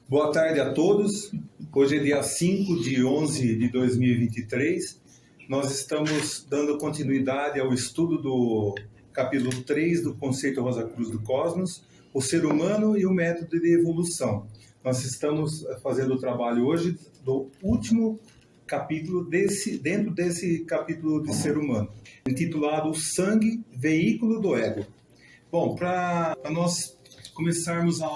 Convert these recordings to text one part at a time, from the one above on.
Boa tarde a todos. Hoje é dia 5 de 11 de 2023. Nós estamos dando continuidade ao estudo do capítulo 3 do Conceito Rosa Cruz do Cosmos, o ser humano e o método de evolução. Nós estamos fazendo o trabalho hoje do último capítulo dentro desse capítulo de ser humano, intitulado O Sangue, Veículo do Ego. Bom, para nós começarmos a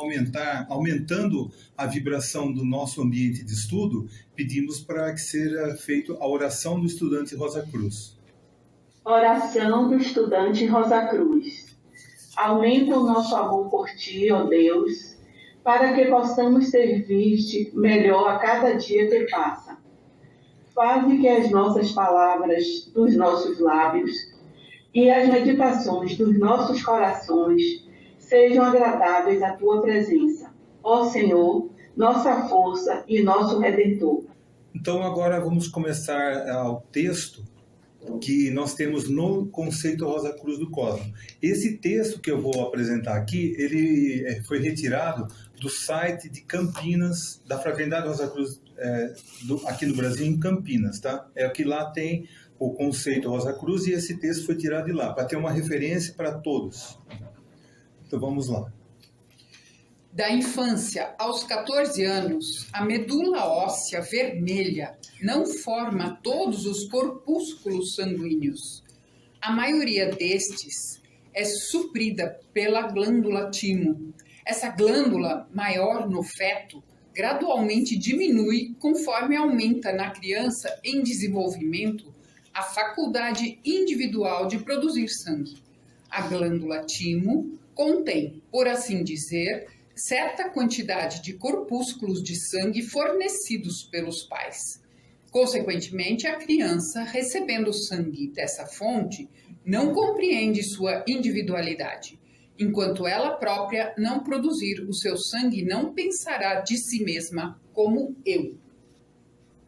aumentando a vibração do nosso ambiente de estudo, pedimos para que seja feita a oração do estudante Rosa Cruz. Oração do estudante Rosa Cruz. Aumenta o nosso amor por Ti, ó Deus, para que possamos servir-te melhor a cada dia que passa. Faze que as nossas palavras dos nossos lábios e as meditações dos nossos corações sejam agradáveis à Tua presença, ó Senhor, nossa força e nosso Redentor. Então agora vamos começar o texto que nós temos no Conceito Rosa Cruz do Cosmos. Esse texto que eu vou apresentar aqui, ele foi retirado do site de Campinas, da Fraternidade Rosa Cruz, aqui no Brasil, em Campinas, tá? É que lá tem o Conceito Rosa Cruz e esse texto foi tirado de lá, para ter uma referência para todos. Então vamos lá. Da infância aos 14 anos, a medula óssea vermelha não forma todos os corpúsculos sanguíneos. A maioria destes é suprida pela glândula timo. Essa glândula, maior no feto, gradualmente diminui conforme aumenta na criança em desenvolvimento a faculdade individual de produzir sangue. A glândula timo contém, por assim dizer, certa quantidade de corpúsculos de sangue fornecidos pelos pais. Consequentemente, a criança, recebendo sangue dessa fonte, não compreende sua individualidade. Enquanto ela própria não produzir o seu sangue, não pensará de si mesma como eu.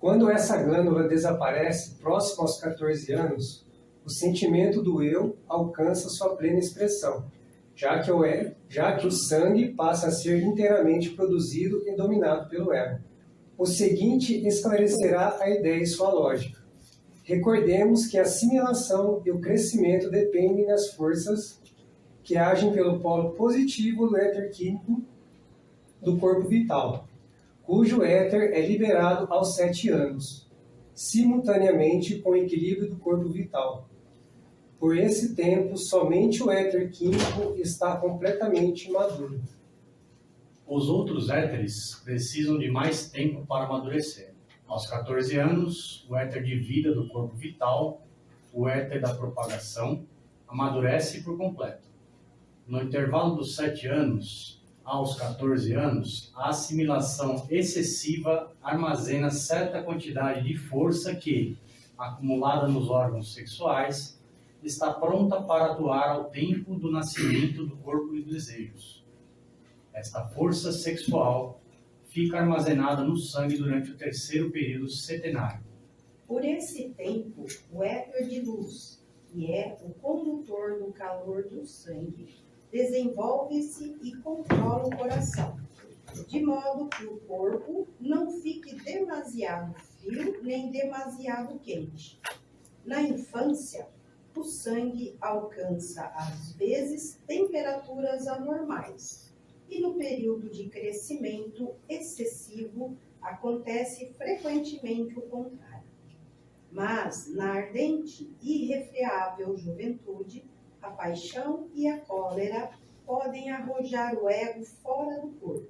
Quando essa glândula desaparece próximo aos 14 anos, o sentimento do eu alcança sua plena expressão, já que o sangue passa a ser inteiramente produzido e dominado pelo ego. O seguinte esclarecerá a ideia e sua lógica. Recordemos que a assimilação e o crescimento dependem das forças que agem pelo polo positivo do éter químico do corpo vital, cujo éter é liberado aos 7 anos, simultaneamente com o equilíbrio do corpo vital. Por esse tempo, somente o éter químico está completamente maduro. Os outros éteres precisam de mais tempo para amadurecer. Aos 14 anos, o éter de vida do corpo vital, o éter da propagação, amadurece por completo. No intervalo dos 7 anos aos 14 anos, a assimilação excessiva armazena certa quantidade de força que, acumulada nos órgãos sexuais, está pronta para atuar ao tempo do nascimento do corpo de desejos. Esta força sexual fica armazenada no sangue durante o terceiro período setenário. Por esse tempo, o éter de luz, que é o condutor do calor do sangue, desenvolve-se e controla o coração, de modo que o corpo não fique demasiado frio nem demasiado quente. Na infância, o sangue alcança, às vezes, temperaturas anormais, e no período de crescimento excessivo acontece frequentemente o contrário. Mas, na ardente e irrefreável juventude, a paixão e a cólera podem arrojar o ego fora do corpo,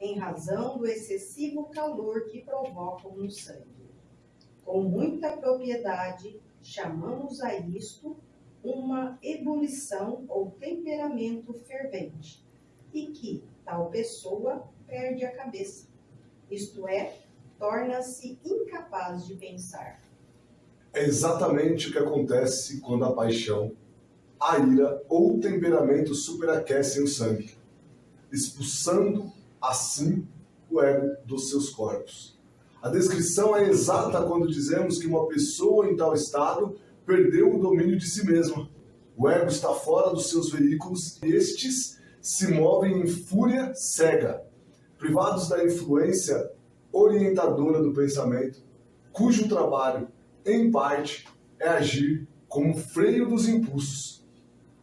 em razão do excessivo calor que provocam no sangue. Com muita propriedade, chamamos a isto uma ebulição ou temperamento fervente, e que tal pessoa perde a cabeça, isto é, torna-se incapaz de pensar. É exatamente o que acontece quando a paixão, a ira ou o temperamento superaquecem o sangue, expulsando assim o ego dos seus corpos. A descrição é exata quando dizemos que uma pessoa em tal estado perdeu o domínio de si mesma. O ego está fora dos seus veículos e estes se movem em fúria cega, privados da influência orientadora do pensamento, cujo trabalho, em parte, é agir como freio dos impulsos.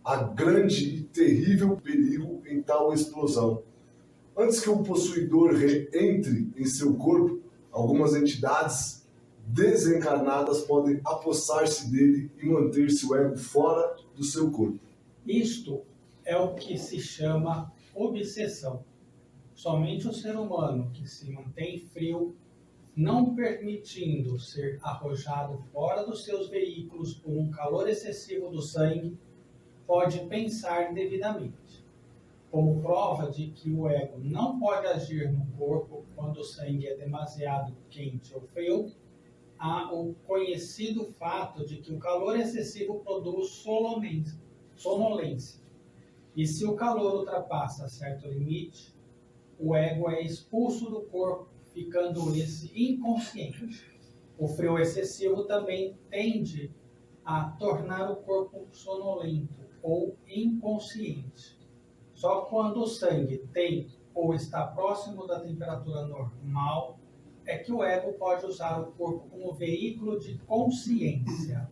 Há grande e terrível perigo em tal explosão. Antes que o possuidor entre em seu corpo, algumas entidades desencarnadas podem apossar-se dele e manter-se o ego fora do seu corpo. Isto é o que se chama obsessão. Somente o ser humano que se mantém frio, não permitindo ser arrojado fora dos seus veículos por um calor excessivo do sangue, pode pensar devidamente. Como prova de que o ego não pode agir no corpo quando o sangue é demasiado quente ou frio, há o conhecido fato de que o calor excessivo produz sonolência. E se o calor ultrapassa certo limite, o ego é expulso do corpo, ficando esse inconsciente. O frio excessivo também tende a tornar o corpo sonolento ou inconsciente. Só quando o sangue tem ou está próximo da temperatura normal é que o ego pode usar o corpo como veículo de consciência.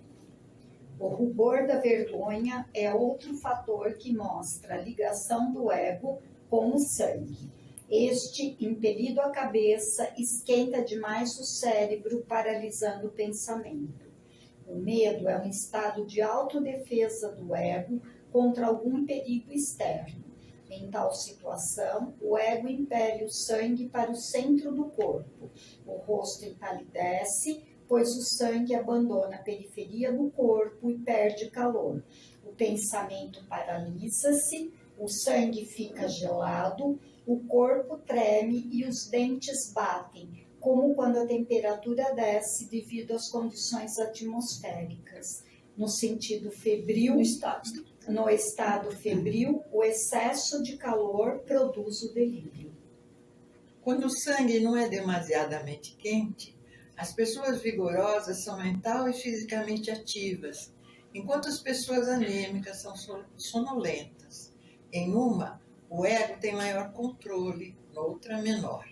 O rubor da vergonha é outro fator que mostra a ligação do ego com o sangue. Este, impelido à cabeça, esquenta demais o cérebro, paralisando o pensamento. O medo é um estado de autodefesa do ego contra algum perigo externo. Em tal situação, o ego impele o sangue para o centro do corpo. O rosto empalidece, pois o sangue abandona a periferia do corpo e perde calor. O pensamento paralisa-se, o sangue fica gelado, o corpo treme e os dentes batem, como quando a temperatura desce devido às condições atmosféricas. No sentido febril, no estado febril, o excesso de calor produz o delírio. Quando o sangue não é demasiadamente quente, as pessoas vigorosas são mental e fisicamente ativas, enquanto as pessoas anêmicas são sonolentas. Em uma, o ego tem maior controle, noutra menor.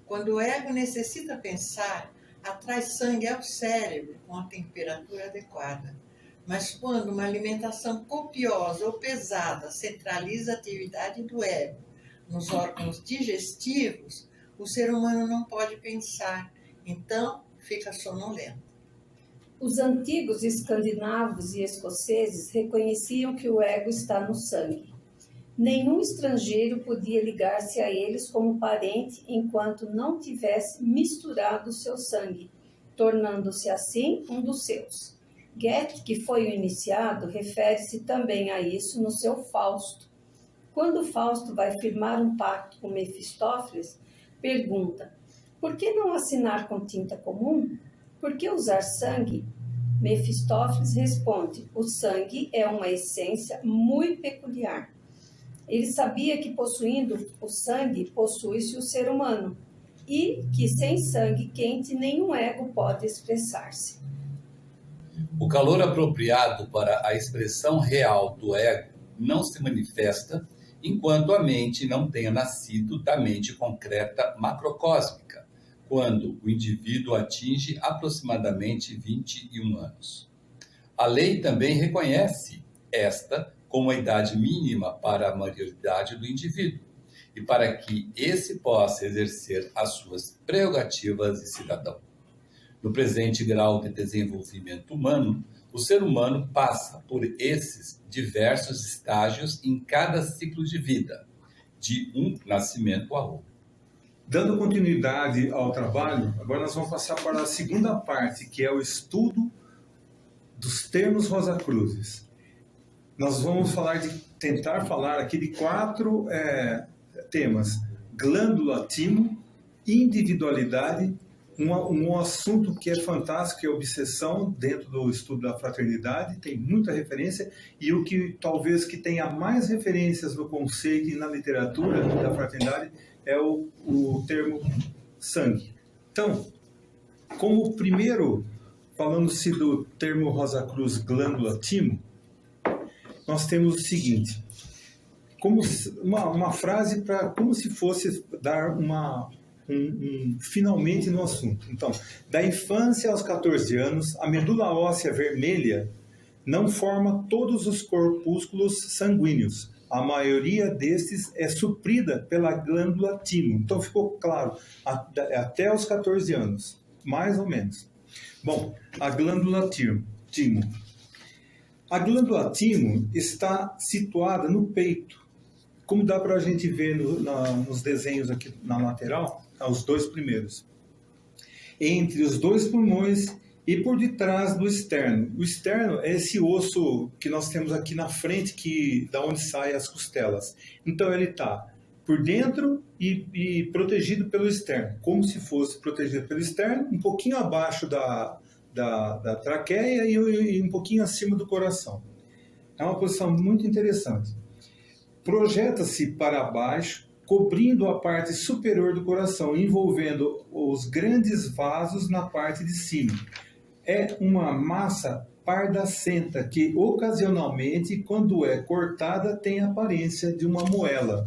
Quando o ego necessita pensar, atrai sangue ao cérebro com a temperatura adequada. Mas quando uma alimentação copiosa ou pesada centraliza a atividade do ego nos órgãos digestivos, o ser humano não pode pensar, então fica sonolento. Os antigos escandinavos e escoceses reconheciam que o ego está no sangue. Nenhum estrangeiro podia ligar-se a eles como parente enquanto não tivesse misturado seu sangue, tornando-se assim um dos seus. Goethe, que foi o iniciado, refere-se também a isso no seu Fausto. Quando Fausto vai firmar um pacto com Mefistófeles, pergunta: por que não assinar com tinta comum? Por que usar sangue? Mefistófeles responde: o sangue é uma essência muito peculiar. Ele sabia que possuindo o sangue, possui-se o ser humano, e que sem sangue quente nenhum ego pode expressar-se. O calor apropriado para a expressão real do ego não se manifesta enquanto a mente não tenha nascido da mente concreta macrocósmica, quando o indivíduo atinge aproximadamente 21 anos. A lei também reconhece esta como a idade mínima para a maioridade do indivíduo, e para que esse possa exercer as suas prerrogativas de cidadão. No presente grau de desenvolvimento humano, o ser humano passa por esses diversos estágios em cada ciclo de vida, de um nascimento a outro. Dando continuidade ao trabalho, agora nós vamos passar para a segunda parte, que é o estudo dos termos Rosacruzes. Nós vamos tentar falar aqui de 4 temas: glândula timo, individualidade, um assunto que é fantástico, que é obsessão dentro do estudo da fraternidade, tem muita referência, e o que talvez que tenha mais referências no conceito e na literatura da fraternidade é o termo sangue. Então, como primeiro, falando-se do termo Rosacruz glândula timo, nós temos o seguinte: uma frase para como se fosse dar finalmente no assunto. Então, da infância aos 14 anos, a medula óssea vermelha não forma todos os corpúsculos sanguíneos. A maioria destes é suprida pela glândula timo. Então, ficou claro, até os 14 anos, mais ou menos. Bom, a glândula timo. A glândula timo está situada no peito, como dá para a gente ver nos desenhos aqui na lateral, os dois primeiros. Entre os dois pulmões e por detrás do externo. O externo é esse osso que nós temos aqui na frente, da onde saem as costelas. Então ele está por dentro e protegido pelo externo, como se fosse protegido pelo externo, um pouquinho abaixo da traqueia e um pouquinho acima do coração. É uma posição muito interessante. Projeta-se para baixo, cobrindo a parte superior do coração, envolvendo os grandes vasos na parte de cima. É uma massa pardacenta que, ocasionalmente, quando é cortada, tem a aparência de uma moela.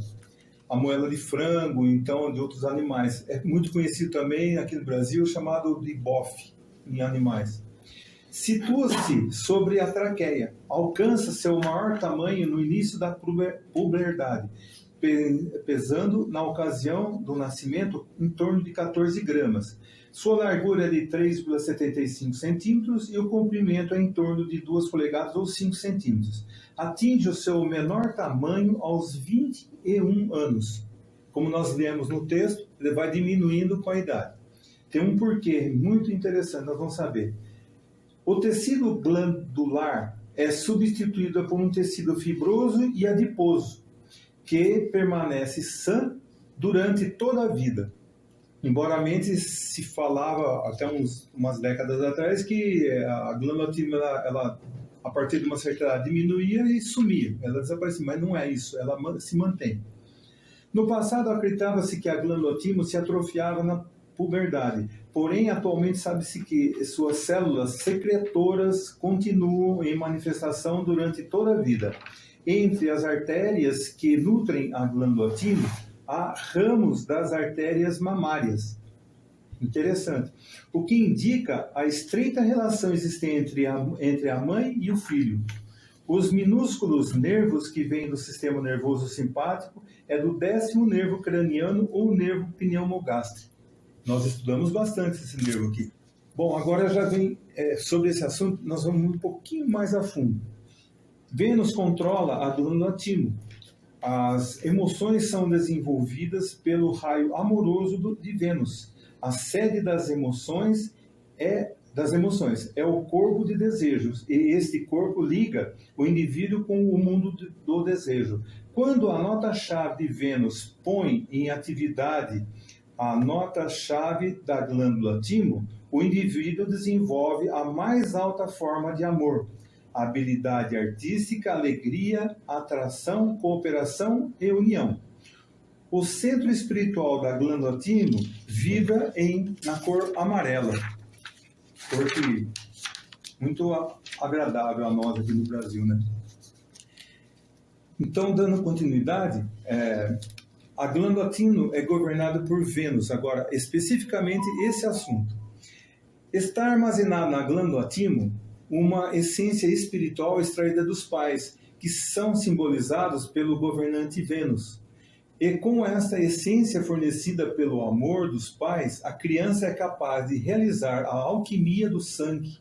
A moela de frango, então, de outros animais. É muito conhecido também aqui no Brasil, chamado de bofe em animais. Situa-se sobre a traqueia. Alcança seu maior tamanho no início da puberdade, pesando, na ocasião do nascimento, em torno de 14 gramas. Sua largura é de 3,75 centímetros e o comprimento é em torno de 2 polegadas ou 5 centímetros. Atinge o seu menor tamanho aos 21 anos. Como nós lemos no texto, ele vai diminuindo com a idade. Tem um porquê muito interessante, nós vamos saber. O tecido glandular é substituído por um tecido fibroso e adiposo, que permanece sã durante toda a vida. Embora se falava até umas décadas atrás que a glândula timo, ela, a partir de uma certa idade, diminuía e sumia. Ela desaparecia, mas não é isso, ela se mantém. No passado, acreditava-se que a glândula timo se atrofiava na puberdade. Porém, atualmente sabe-se que suas células secretoras continuam em manifestação durante toda a vida. Entre as artérias que nutrem a glândula timo, há ramos das artérias mamárias. Interessante. O que indica a estreita relação existente entre a mãe e o filho. Os minúsculos nervos que vêm do sistema nervoso simpático é do 10º nervo craniano ou nervo pneumogástrico. Nós estudamos bastante esse nervo aqui. Bom, agora já vem sobre esse assunto, nós vamos um pouquinho mais a fundo. Vênus controla a glândula timo. As emoções são desenvolvidas pelo raio amoroso de Vênus. A sede das emoções é o corpo de desejos, e este corpo liga o indivíduo com o mundo do desejo. Quando a nota-chave de Vênus põe em atividade a nota-chave da glândula timo, o indivíduo desenvolve a mais alta forma de amor, habilidade artística, alegria, atração, cooperação e união. O centro espiritual da glândula timo vibra na cor amarela, cor que muito agradável a nós aqui no Brasil, né? Então, dando continuidade, a glândula timo é governada por Vênus. Agora, especificamente esse assunto. Está armazenado na glândula timo uma essência espiritual extraída dos pais, que são simbolizados pelo governante Vênus. E com esta essência fornecida pelo amor dos pais, a criança é capaz de realizar a alquimia do sangue,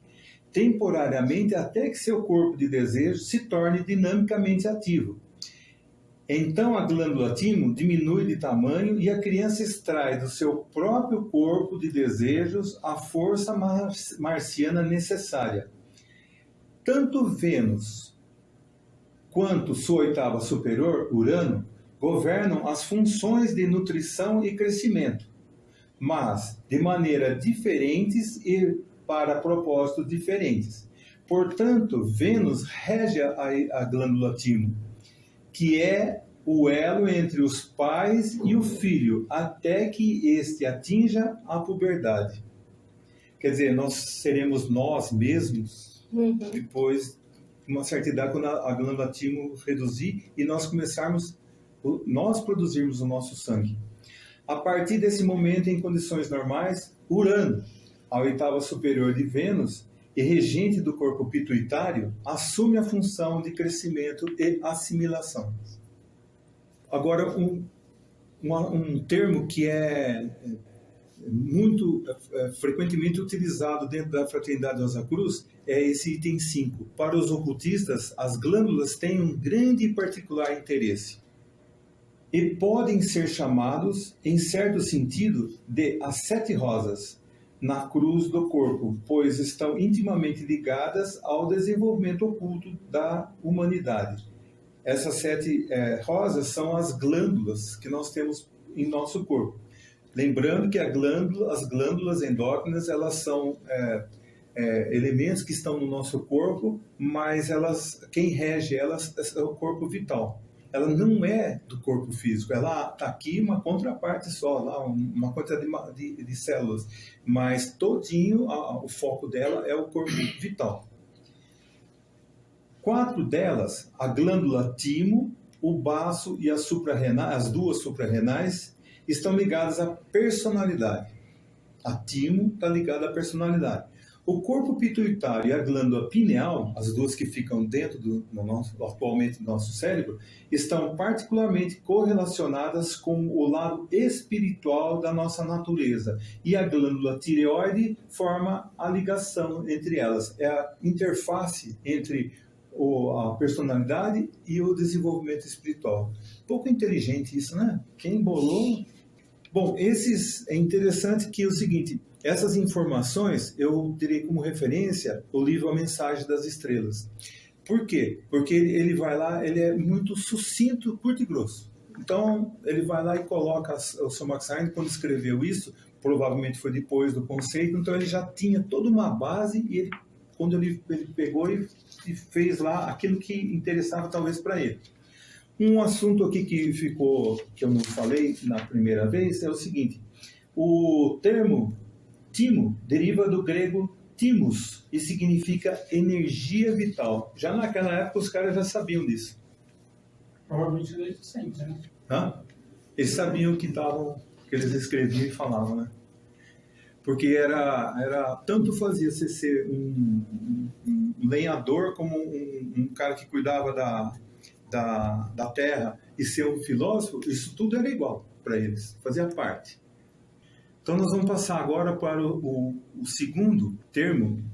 temporariamente até que seu corpo de desejo se torne dinamicamente ativo. Então a glândula timo diminui de tamanho e a criança extrai do seu próprio corpo de desejos a força marciana necessária. Tanto Vênus quanto sua oitava superior, Urano, governam as funções de nutrição e crescimento, mas de maneira diferentes e para propósitos diferentes. Portanto, Vênus rege a glândula timo, que é o elo entre os pais e o filho, até que este atinja a puberdade. Quer dizer, nós seremos nós mesmos, depois de uma certa idade, quando a glândula timo reduzir e nós começarmos nós produzirmos o nosso sangue. A partir desse momento, em condições normais, Urano, a oitava superior de Vênus e regente do corpo pituitário, assume a função de crescimento e assimilação. Agora, um termo que é muito frequentemente utilizado dentro da Fraternidade Rosa Cruz é esse item 5. Para os ocultistas, as glândulas têm um grande e particular interesse e podem ser chamados, em certo sentido, de as 7 rosas na cruz do corpo, pois estão intimamente ligadas ao desenvolvimento oculto da humanidade. Essas 7 rosas são as glândulas que nós temos em nosso corpo. Lembrando que as glândulas endócrinas, elas são elementos que estão no nosso corpo, mas quem rege elas é o corpo vital. Ela não é do corpo físico, ela está aqui uma contraparte só, lá, uma quantidade de células, mas todinho o foco dela é o corpo vital. 4 delas, a glândula timo, o baço e as 2 suprarrenais, estão ligadas à personalidade. A timo está ligada à personalidade. O corpo pituitário e a glândula pineal, as 2 que ficam dentro atualmente do nosso cérebro, estão particularmente correlacionadas com o lado espiritual da nossa natureza. E a glândula tireoide forma a ligação entre elas. É a interface entre a personalidade e o desenvolvimento espiritual. Pouco inteligente isso, né? Quem bolou? Bom, é interessante que é o seguinte, essas informações eu terei como referência o livro A Mensagem das Estrelas. Por quê? Porque ele vai lá, ele é muito sucinto, curto e grosso. Então, ele vai lá e coloca, o Sr. Max Heine, quando escreveu isso, provavelmente foi depois do conceito, então ele já tinha toda uma base e quando ele pegou e fez lá aquilo que interessava talvez para ele. Um assunto aqui que eu não falei na primeira vez é o seguinte, o termo timo deriva do grego timos e significa energia vital. Já naquela época os caras já sabiam disso. Provavelmente desde sempre, né? Eles sabiam que eles escreviam e falavam, né? Porque era tanto fazia você ser um lenhador como um cara que cuidava da terra e ser um filósofo, isso tudo era igual para eles, fazia parte. Então nós vamos passar agora para o segundo termo,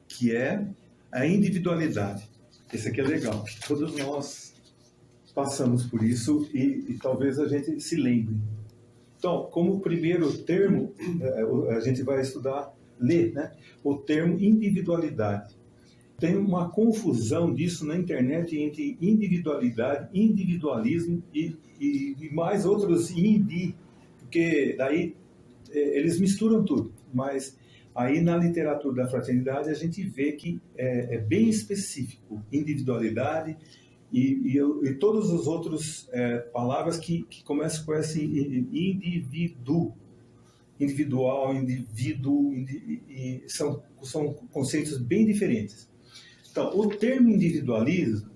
que é a individualidade. Esse aqui é legal, todos nós passamos por isso e talvez a gente se lembre. Então, como primeiro termo, a gente vai ler, né, o termo individualidade. Tem uma confusão disso na internet entre individualidade, individualismo e mais outros porque daí eles misturam tudo. Mas aí na literatura da fraternidade a gente vê que é bem específico, individualidade e todas as outras palavras que começam com esse individual, indivíduo, e são conceitos bem diferentes. Então, o termo individualismo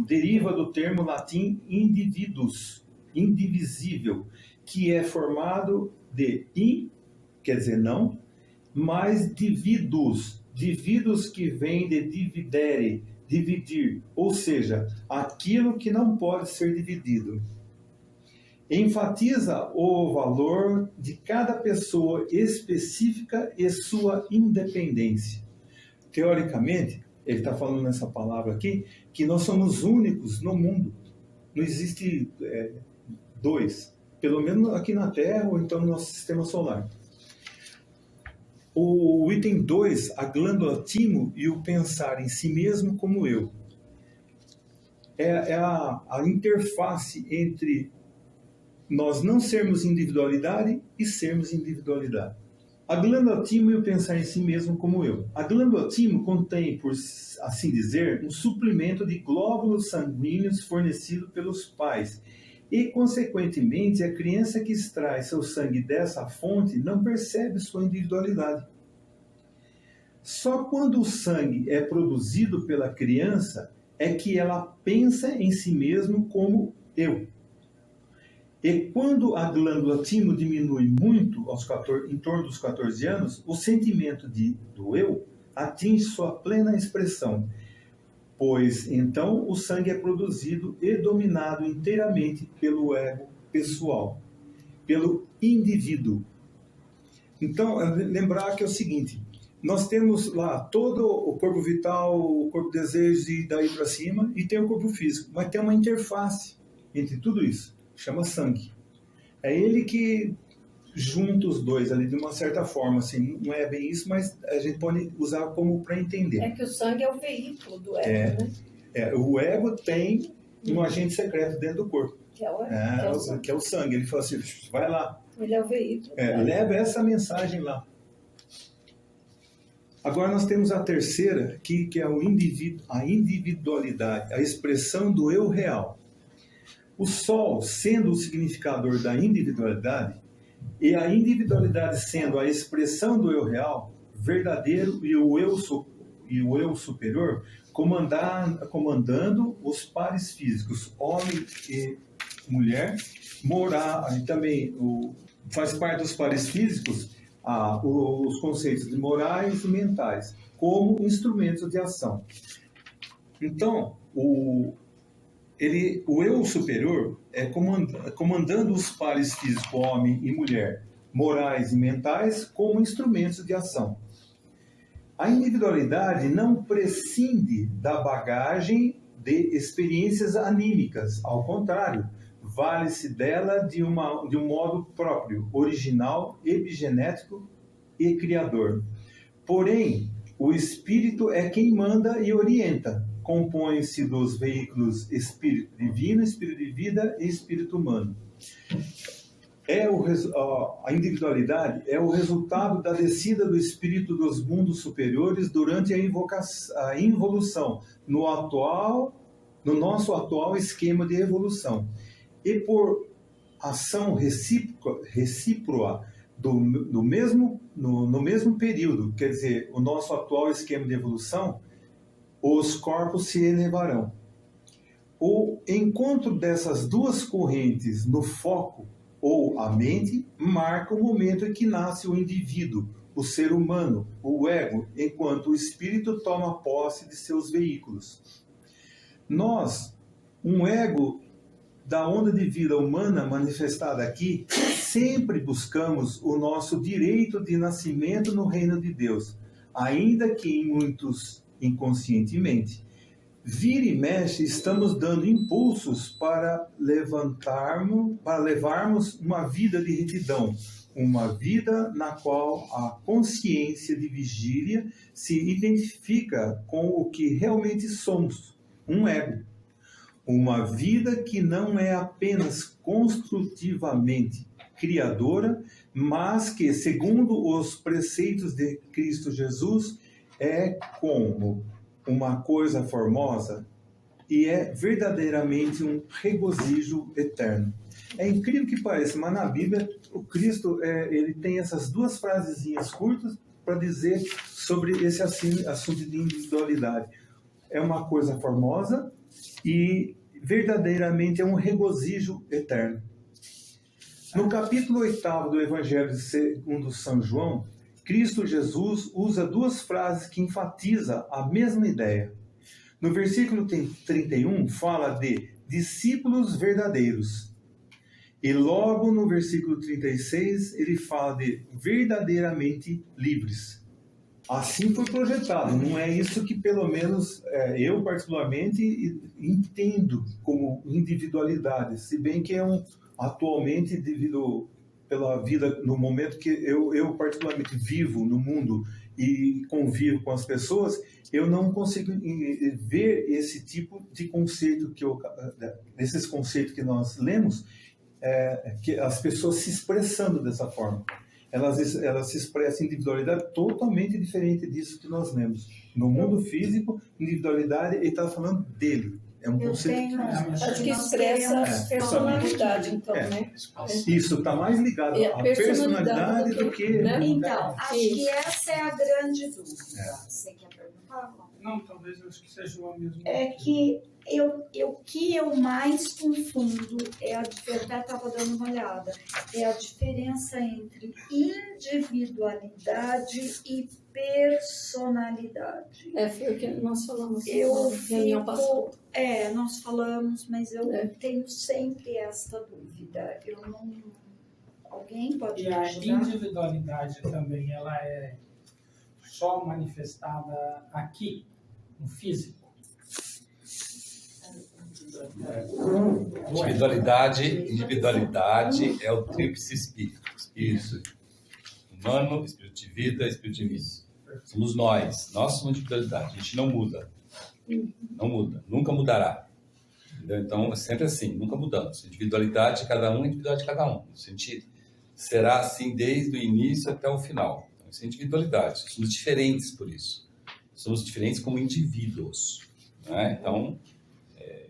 deriva do termo latim individus, indivisível, que é formado de quer dizer não, mais dividus que vem de dividere, dividir, ou seja, aquilo que não pode ser dividido. Enfatiza o valor de cada pessoa específica e sua independência. Teoricamente, ele está falando nessa palavra aqui, que nós somos únicos no mundo. Não existe 2, pelo menos aqui na Terra ou então no nosso sistema solar. O item 2, a glândula timo e o pensar em si mesmo como eu. É a interface entre nós não sermos individualidade e sermos individualidade. A glândula timo e o pensar em si mesmo como eu. A glândula timo contém, por assim dizer, um suplemento de glóbulos sanguíneos fornecido pelos pais. E, consequentemente, a criança que extrai seu sangue dessa fonte não percebe sua individualidade. Só quando o sangue é produzido pela criança é que ela pensa em si mesmo como eu. E quando a glândula timo diminui muito em torno dos 14 anos, o sentimento do eu atinge sua plena expressão, pois então o sangue é produzido e dominado inteiramente pelo ego pessoal, pelo indivíduo. Então, lembrar que é o seguinte, nós temos lá todo o corpo vital, o corpo desejo e daí para cima, e tem o corpo físico, mas tem uma interface entre tudo isso, chama sangue. É ele que junta os dois ali de uma certa forma, assim, não é bem isso, mas a gente pode usar como para entender. É que o sangue é o veículo do ego, né? O ego tem um agente secreto dentro do corpo, que é o sangue. Ele fala assim, vai lá. Ele é o veículo. Leva essa mensagem lá. Agora nós temos a terceira, que é a individualidade, a expressão do eu real. O Sol, sendo o significador da individualidade, e a individualidade sendo a expressão do eu real, verdadeiro, e o eu superior, comandando os pares físicos, homem e mulher, e também faz parte dos pares físicos os conceitos de morais e mentais, como instrumentos de ação. Então, o eu superior é comandando os pares físicos, homem e mulher, morais e mentais, como instrumentos de ação. A individualidade não prescinde da bagagem de experiências anímicas, ao contrário, vale-se dela de um modo próprio, original, epigenético e criador. Porém, o espírito é quem manda e orienta. Compõe-se dos veículos espírito divino, espírito de vida e espírito humano. A individualidade é o resultado da descida do espírito dos mundos superiores durante a involução no nosso atual esquema de evolução. E por ação recíproca no mesmo período, quer dizer, o nosso atual esquema de evolução, os corpos se elevarão. O encontro dessas duas correntes no foco ou a mente marca o momento em que nasce o indivíduo, o ser humano, o ego, enquanto o espírito toma posse de seus veículos. Nós, um ego da onda de vida humana manifestada aqui, sempre buscamos o nosso direito de nascimento no reino de Deus, ainda que em muitos inconscientemente. Vira e mexe, estamos dando impulsos para levarmos uma vida de retidão, uma vida na qual a consciência de vigília se identifica com o que realmente somos, um ego. Uma vida que não é apenas construtivamente criadora, mas que, segundo os preceitos de Cristo Jesus, é como uma coisa formosa e é verdadeiramente um regozijo eterno. É incrível que pareça, mas na Bíblia o Cristo ele tem essas duas frasezinhas curtas para dizer sobre esse assunto de individualidade. É uma coisa formosa e verdadeiramente é um regozijo eterno. No capítulo 8º do Evangelho segundo São João, Cristo Jesus usa duas frases que enfatizam a mesma ideia. No versículo 31, fala de discípulos verdadeiros. E logo no versículo 36, ele fala de verdadeiramente livres. Assim foi projetado. Não é isso que, pelo menos, eu particularmente entendo como individualidade. Se bem que atualmente, devido pela vida, no momento que eu particularmente vivo no mundo e convivo com as pessoas, eu não consigo ver esse tipo de conceito esses conceitos que nós lemos, que as pessoas se expressando dessa forma. Elas se expressam individualidade totalmente diferente disso que nós lemos. No mundo físico, individualidade, ele está falando dele. É um conceito acho que expressa personalidade, então, né? Isso está mais ligado à personalidade do que... Né? Então, acho que essa é a grande dúvida. Você quer perguntar? Não, talvez eu acho que seja o mesmo. É que O que eu mais confundo é eu até estava dando uma olhada, é a diferença entre individualidade e personalidade. Foi o que nós falamos na Eu reunião passada. nós falamos, mas eu tenho sempre esta dúvida. Eu não. Alguém pode E me a ajudar? individualidade também, ela é só manifestada aqui, no físico. Individualidade é o tríplice espírito. Espírito humano, espírito de vida, espírito divino. Somos nós. Nós somos individualidade. A gente não muda. Não muda. Nunca mudará. Entendeu? Então, é sempre assim. Nunca mudamos. Individualidade de cada um, individualidade de cada um. No sentido, será assim desde o início até o final. Então, isso é individualidade. Somos diferentes por isso. Somos diferentes como indivíduos. Né? Então,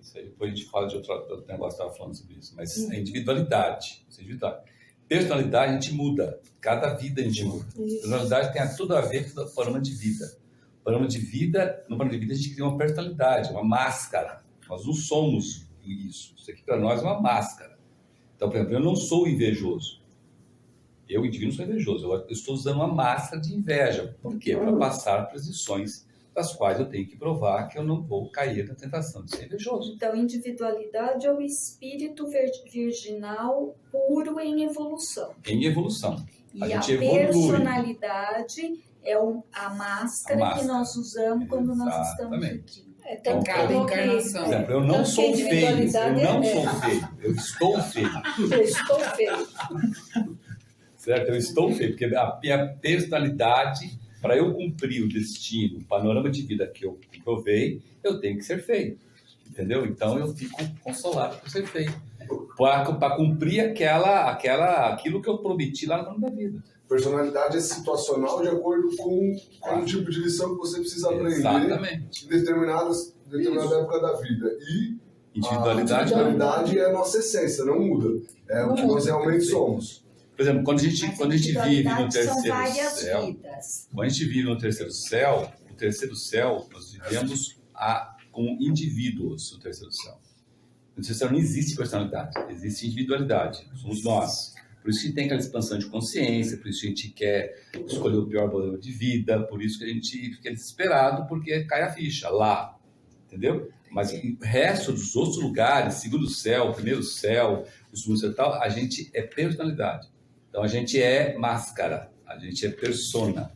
isso aí depois a gente fala de outro negócio que eu estava falando sobre isso. Mas é individualidade. Isso é individualidade. Personalidade a gente muda. Cada vida a gente muda. Personalidade tem tudo a ver com o panorama de vida. No panorama de vida a gente cria uma personalidade, uma máscara. Nós não somos isso. Isso aqui para nós é uma máscara. Então, por exemplo, eu não sou invejoso. Eu, indivíduo, não sou invejoso. Eu estou usando uma máscara de inveja. Por quê? Para passar por lições das quais eu tenho que provar que eu não vou cair na tentação de ser invejoso. Então, individualidade é o espírito virginal puro em evolução. Em evolução. E a gente evolui. Personalidade é a máscara que nós usamos quando nós estamos aqui. Então, cada encarnação. Por exemplo, eu não sou feio. Eu não sou feio. Eu estou feio. Eu estou feio. Certo? Eu estou feio. Porque a minha personalidade, para eu cumprir o destino, o panorama de vida que eu provei, eu tenho que ser feio. Entendeu? Então eu fico consolado por ser feio. Para cumprir aquilo que eu prometi lá no plano da vida. Personalidade é situacional de acordo com o tipo de lição que você precisa aprender. Exatamente. Em determinada época da vida. E individualidade é a nossa essência, não muda. É o que nós realmente somos. Por exemplo, quando a gente vive no terceiro céu, vidas. quando a gente vive no terceiro céu, nós vivemos como indivíduos no terceiro céu. No terceiro céu não existe personalidade, existe individualidade, somos nós. Por isso que tem aquela expansão de consciência, por isso que a gente quer escolher o pior modelo de vida, por isso que a gente fica desesperado, porque cai a ficha lá, entendeu? Mas o resto dos outros lugares, segundo céu, primeiro céu, o segundo céu e tal, a gente é personalidade. Então a gente é máscara, a gente é persona.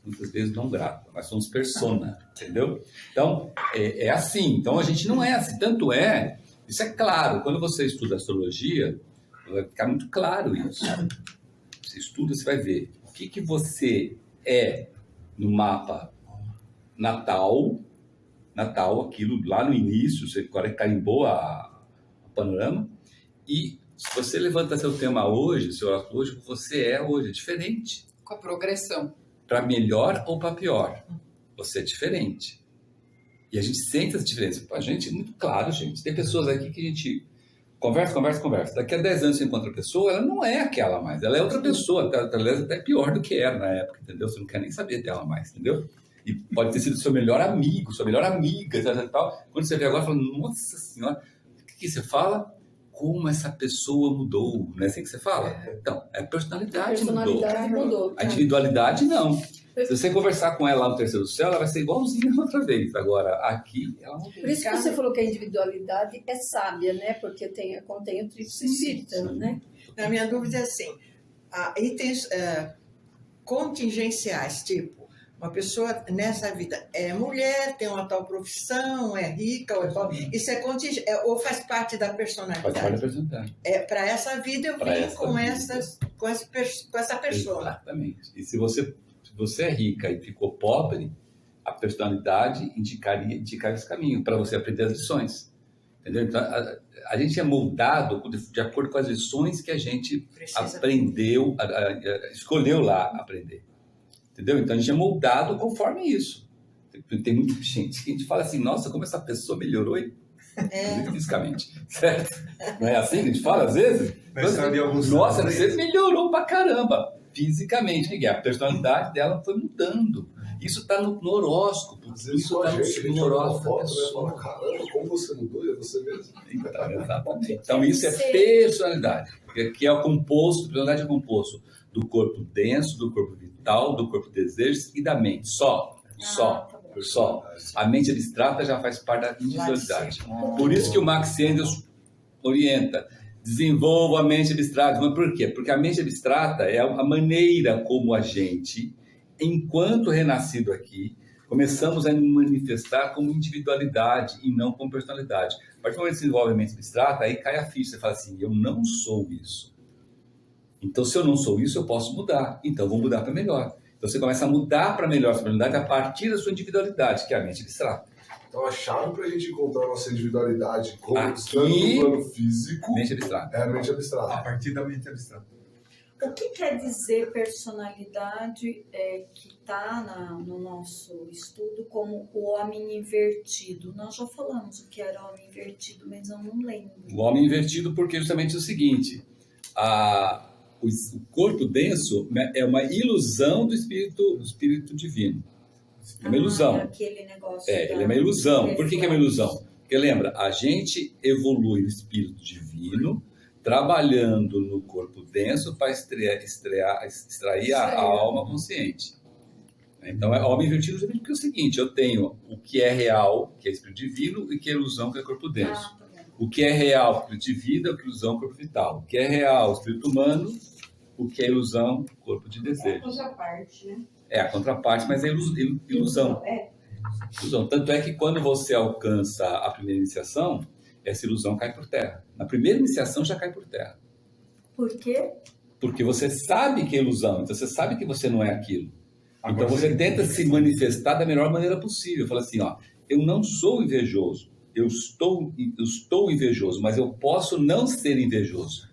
Muitas vezes não grata, mas somos persona, entendeu? Então, é assim. Então a gente não é assim. Tanto é, isso é claro, quando você estuda astrologia, vai ficar muito claro isso. Você estuda, você vai ver o que você é no mapa natal, aquilo lá no início, você carimbou o panorama, e se você levanta seu tema hoje, hoje, você é hoje, é diferente. Com a progressão. Para melhor ou para pior, você é diferente. E a gente sente essa diferença. A gente, muito claro, gente. Tem pessoas aqui que a gente conversa. Daqui a 10 anos você encontra a pessoa, ela não é aquela mais. Ela é outra pessoa, talvez até pior do que era na época, entendeu? Você não quer nem saber dela mais, entendeu? E pode ter sido seu melhor amigo, sua melhor amiga, tal. Quando você vê agora, fala, nossa senhora, o que você fala? Como essa pessoa mudou, não é assim que você fala? Então, a personalidade mudou. A individualidade, não. Se você conversar com ela lá no terceiro céu, ela vai ser igualzinha outra vez. Agora, aqui, ela mudou. Por isso que você falou que a individualidade é sábia, né? Porque contém o tríplice espírito, né? A minha dúvida é assim, itens contingenciais, tipo, uma pessoa nessa vida é mulher, tem uma tal profissão, é rica, ou é pobre. Isso é contingente, ou faz parte da personalidade? Faz parte da personalidade. Para essa vida eu vim com essa pessoa. Exatamente. E se você é rica e ficou pobre, a personalidade indicaria esse caminho para você aprender as lições. Entendeu? Então, a gente é moldado de acordo com as lições que a gente aprendeu, escolheu lá aprender. Entendeu? Então a gente é moldado conforme isso. Tem muita gente que a gente fala assim, nossa, como essa pessoa melhorou fisicamente. Certo? Não é assim que a gente fala às vezes? Mas sabe alguns nossa, você melhorou pra caramba. fisicamente. O que é? A personalidade dela foi mudando. Isso está no horóscopo. Às vezes Isso com a está gente, a gente no olha uma horóscopo da foto, né? pessoa. Fala, caramba, como você mudou, e é você mesmo. Então, exatamente. Então, isso é personalidade, que é o composto, personalidade é composto do corpo denso, do corpo vital, do corpo desejos e da mente. Só. A mente abstrata já faz parte da individualidade. Por isso que o Max Endels orienta, desenvolva a mente abstrata. Mas por quê? Porque a mente abstrata é a maneira como a gente, enquanto renascido aqui, começamos a nos manifestar como individualidade e não como personalidade. A partir do momento que você desenvolve a mente abstrata, aí cai a ficha. Você fala assim, eu não sou isso. Então, se eu não sou isso, eu posso mudar. Então, vou mudar para melhor. Então, você começa a mudar para melhor a sua personalidade a partir da sua individualidade, que é a mente abstrata. Então, a chave para a gente encontrar a nossa individualidade como Aqui, estando no plano físico mente abstrata. é a mente abstrata. A partir da mente abstrata. O que quer dizer personalidade que está no nosso estudo como o homem invertido? Nós já falamos o que era homem invertido, mas eu não lembro. O homem invertido porque justamente é o seguinte, o corpo denso é uma ilusão do espírito divino. É uma ilusão. Aquele negócio Ele é uma ilusão. Por que é uma ilusão? Porque lembra, a gente evolui o espírito divino trabalhando no corpo denso para extrair a alma consciente. Então, é homem invertido justamente porque é o seguinte, eu tenho o que é real, que é espírito divino, e o que é ilusão, que é corpo denso. O que é real, espírito de vida, o que é ilusão, corpo vital. O que é real, espírito humano, o que é ilusão, corpo de desejo. É a contraparte, né? É a contraparte, mas é ilusão. Ilusão. Tanto é que quando você alcança a primeira iniciação, essa ilusão cai por terra. Na primeira iniciação já cai por terra. Por quê? Porque você sabe que é ilusão, então você sabe que você não é aquilo. Então você tenta se manifestar da melhor maneira possível. Fala assim, eu não sou invejoso, eu estou invejoso, mas eu posso não ser invejoso.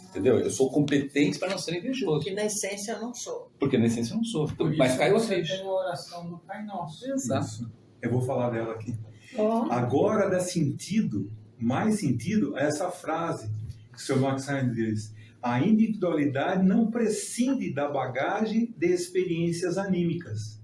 Entendeu? Eu sou competente para não ser invejoso. Que na essência eu não sou. Porque na essência eu não sou. Por Mas isso caiu a você ficha. tem a oração do Pai Nosso. Exato. Eu vou falar dela aqui. Ó, Agora dá sentido, mais sentido, a essa frase que o Sr. Max Heine diz. A individualidade não prescinde da bagagem de experiências anímicas.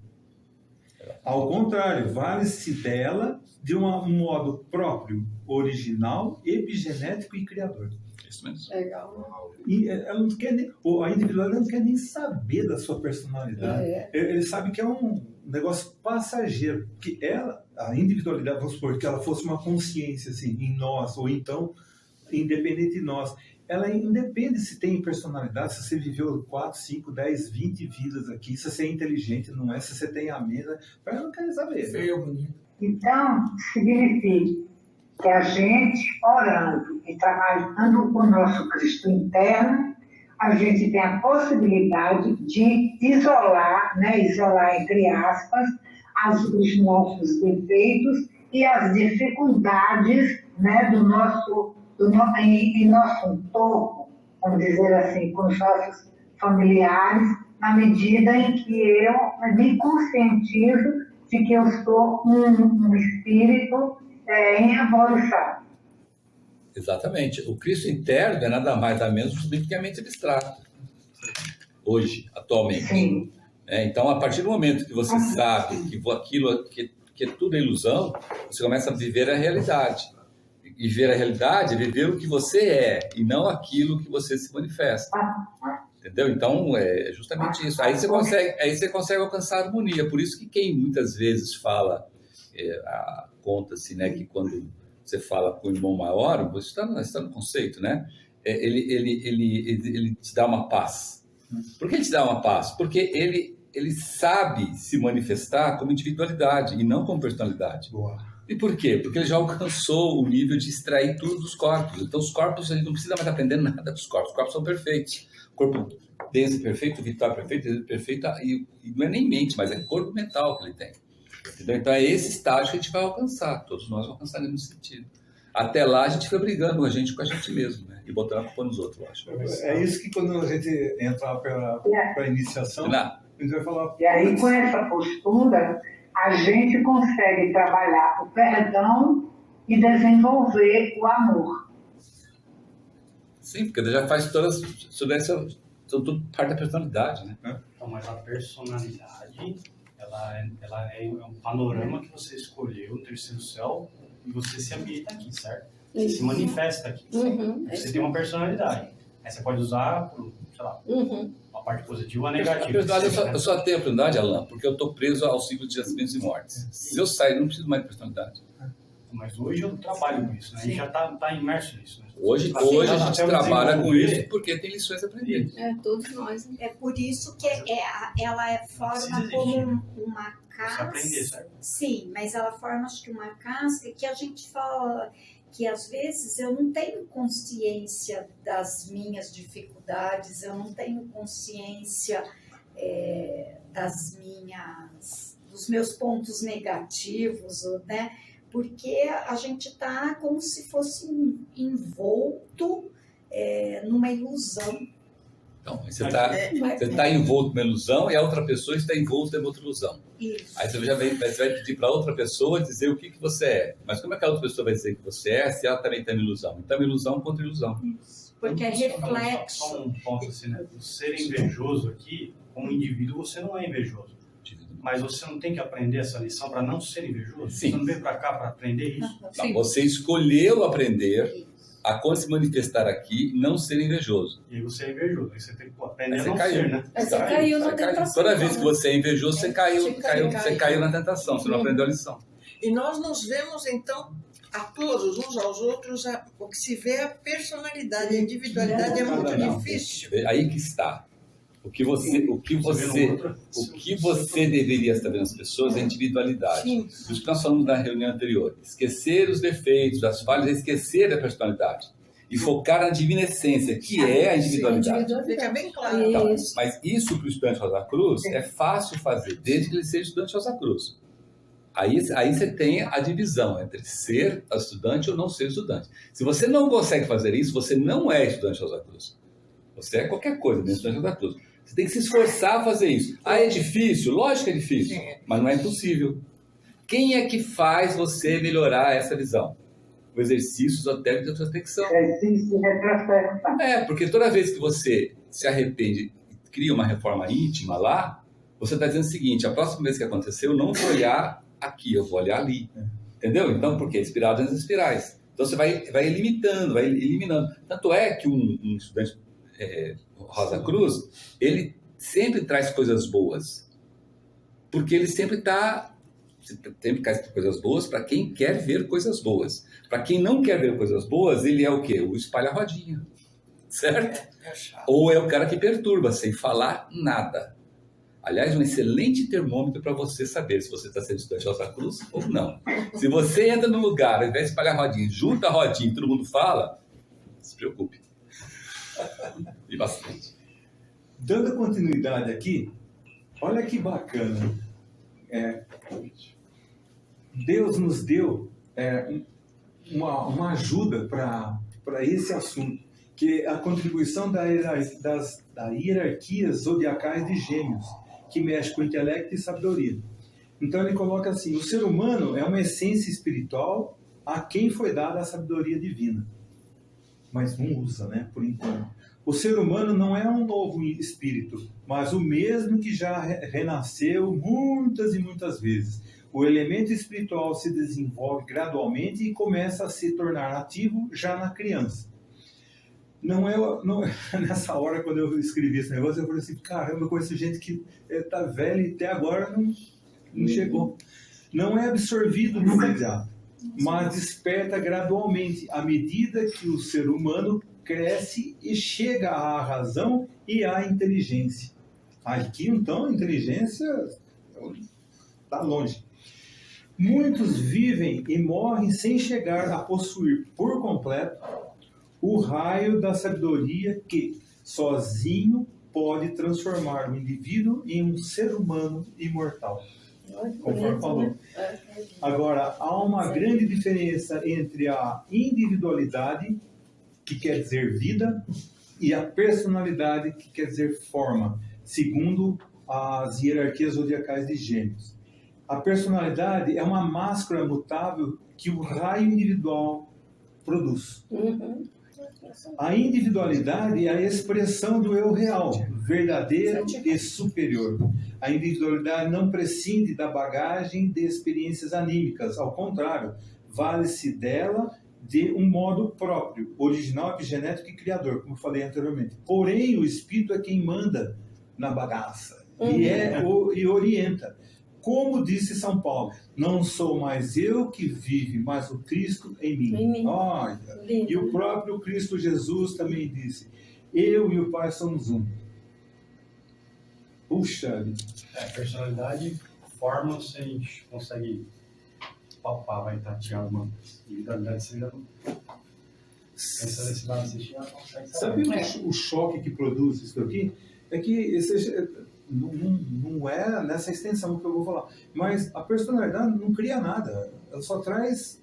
Ao contrário, vale-se dela de um modo próprio, original, epigenético e criador. Isso mesmo. legal. E ela não quer nem, ou a individualidade não quer nem saber da sua personalidade. Ele sabe que é um negócio passageiro. Que ela, a individualidade, vamos supor que ela fosse uma consciência assim, em nós, ou então independente de nós. Ela independe se tem personalidade, se você viveu 4, 5, 10, 20 vidas aqui, se você é inteligente, não é, se você tem a mesa. Ela não quer saber. Feio, bonito. Então, significa que a gente, orando e trabalhando com o nosso Cristo interno, a gente tem a possibilidade de isolar, isolar entre aspas, os nossos defeitos e as dificuldades em nosso entorno, vamos dizer assim, com os nossos familiares, na medida em que eu me conscientizo de que eu sou um espírito em evolução. Exatamente. O Cristo interno é nada mais nada menos do que a mente abstrata. Hoje, atualmente. Sim. Então, a partir do momento que você sabe que tudo é ilusão, você começa a viver a realidade. E ver a realidade é viver o que você é, e não aquilo que você se manifesta. Entendeu? Então, é justamente isso. Aí você consegue alcançar a harmonia. Por isso que quem muitas vezes fala, conta-se, que quando você fala com o irmão maior, você está no conceito, né? Ele te dá uma paz. Por que ele te dá uma paz? Porque ele sabe se manifestar como individualidade e não como personalidade. Boa. E por quê? Porque ele já alcançou o nível de extrair tudo dos corpos. Então, os corpos, a gente não precisa mais aprender nada dos corpos. Os corpos são perfeitos. O corpo denso é perfeito, vital é perfeito, e não é nem mente, mas é corpo mental que ele tem. Entendeu? Então, é esse estágio que a gente vai alcançar. Todos nós vamos alcançar nesse sentido. Até lá, a gente fica brigando com a gente mesmo, né? E botando a culpa nos outros, eu acho. É isso que quando a gente entrar para a iniciação, a gente vai falar... E aí, com essa postura, a gente consegue trabalhar o perdão e desenvolver o amor. Sim, porque já faz toda essa são tudo parte da personalidade, né? Então, mas a personalidade, ela é um panorama que você escolheu no terceiro céu e você se habita aqui, certo? Você se manifesta aqui. Você tem uma personalidade. Aí você pode usar, sei lá, uma parte positiva ou a negativa. A personalidade, eu só tenho a personalidade, Alan, porque eu estou preso ao ciclo de nascimentos e mortes. Se eu sair, eu não preciso mais de personalidade. Mas hoje eu trabalho com isso, né? A gente já está imerso nisso. Né? Hoje a gente trabalha com isso porque tem lições aprendidas. Todos nós. É por isso que ela forma como uma casca. Aprender, certo? Sim, mas ela forma, acho que uma casca que a gente fala que às vezes eu não tenho consciência das minhas dificuldades, eu não tenho consciência dos meus pontos negativos, né? Porque a gente está como se fosse envolto numa ilusão. Então, você está envolto numa ilusão e a outra pessoa está envolta em outra ilusão. Isso. Aí você vai pedir para outra pessoa dizer o que você é. Mas como é que a outra pessoa vai dizer que você é se ela também está em ilusão? Então, ilusão contra ilusão. Porque é reflexo. Só um ponto assim, né? O ser invejoso aqui, como indivíduo, você não é invejoso. Mas você não tem que aprender essa lição para não ser invejoso? Sim. Você não veio para cá para aprender isso? Não, você escolheu aprender a quando se manifestar aqui, não ser invejoso. E aí você é invejoso, aí você tem que aprender a não caiu. ser, né? Você caiu na tentação. Toda vez que você é invejoso, você caiu na tentação, você não aprendeu a lição. E nós nos vemos, então, a todos, uns aos outros, o que se vê é a personalidade, a individualidade é muito difícil. Aí que está. O que você deveria estar vendo nas pessoas é a individualidade. Sim. Por isso que nós falamos na reunião anterior. Esquecer os defeitos, as falhas, esquecer a personalidade. E focar na divina essência, que é a individualidade. Fica bem claro. Então, mas isso para o estudante Rosa Cruz é fácil fazer, desde que ele seja estudante Rosa Cruz. Aí você tem a divisão entre ser estudante ou não ser estudante. Se você não consegue fazer isso, você não é estudante Rosa Cruz. Você é qualquer coisa dentro do estudante Rosa Cruz. Você tem que se esforçar a fazer isso. É difícil? Lógico que é difícil, mas não é impossível. Quem é que faz você melhorar essa visão? O exercício esotérico de introspecção. Porque toda vez que você se arrepende e cria uma reforma íntima lá, você está dizendo o seguinte: a próxima vez que acontecer, eu não vou olhar aqui, eu vou olhar ali. Entendeu? Então, por quê? Espiral dentro das espirais. Então, você vai limitando, vai eliminando. Tanto é que um estudante Rosa Cruz, ele sempre traz coisas boas. Porque ele sempre traz coisas boas para quem quer ver coisas boas. Para quem não quer ver coisas boas, ele é o quê? O espalha-rodinha. Certo? Ou é o cara que perturba, sem falar nada. Aliás, um excelente termômetro para você saber se você está sendo estudante Rosa Cruz ou não. Se você entra num lugar, ao invés de espalhar rodinha, junta a rodinha e todo mundo fala, não se preocupe. E bastante. Dando continuidade aqui, olha que bacana. Deus nos deu uma ajuda para esse assunto, que é a contribuição das hierarquias zodiacais de Gêmeos, que mexe com intelecto e sabedoria. Então ele coloca assim: o ser humano é uma essência espiritual a quem foi dada a sabedoria divina. Mas não usa, né, por enquanto. O ser humano não é um novo espírito, mas o mesmo que já renasceu muitas e muitas vezes. O elemento espiritual se desenvolve gradualmente e começa a se tornar ativo já na criança. Nessa hora, quando eu escrevi esse negócio, eu falei assim: caramba, eu conheço gente que está velha e até agora não chegou. Não é absorvido no imediato, mas desperta gradualmente, à medida que o ser humano cresce e chega à razão e à inteligência. Aqui, então, a inteligência está longe. Muitos vivem e morrem sem chegar a possuir por completo o raio da sabedoria que, sozinho, pode transformar o indivíduo em um ser humano imortal. Conforme falou. Agora, há uma grande diferença entre a individualidade, que quer dizer vida, e a personalidade, que quer dizer forma, segundo as hierarquias zodiacais de Gêmeos. A personalidade é uma máscara mutável que o raio individual produz. A individualidade é a expressão do eu real, verdadeiro e superior. A individualidade não prescinde da bagagem de experiências anímicas, ao contrário, vale-se dela de um modo próprio, original, epigenético e criador, como eu falei anteriormente. Porém, o espírito é quem manda na bagaça e orienta. Como disse São Paulo, não sou mais eu que vive, mas o Cristo em mim. Olha, e o próprio Cristo Jesus também disse, eu e o Pai somos um. Puxa vida. A personalidade forma-se, a gente consegue palpar, vai tatear uma individualidade, você ainda não... Pensando nesse lado, você já consegue saber. Sabe o choque que produz isso aqui? É que esse... Não é nessa extensão que eu vou falar, mas a personalidade não cria nada, ela só traz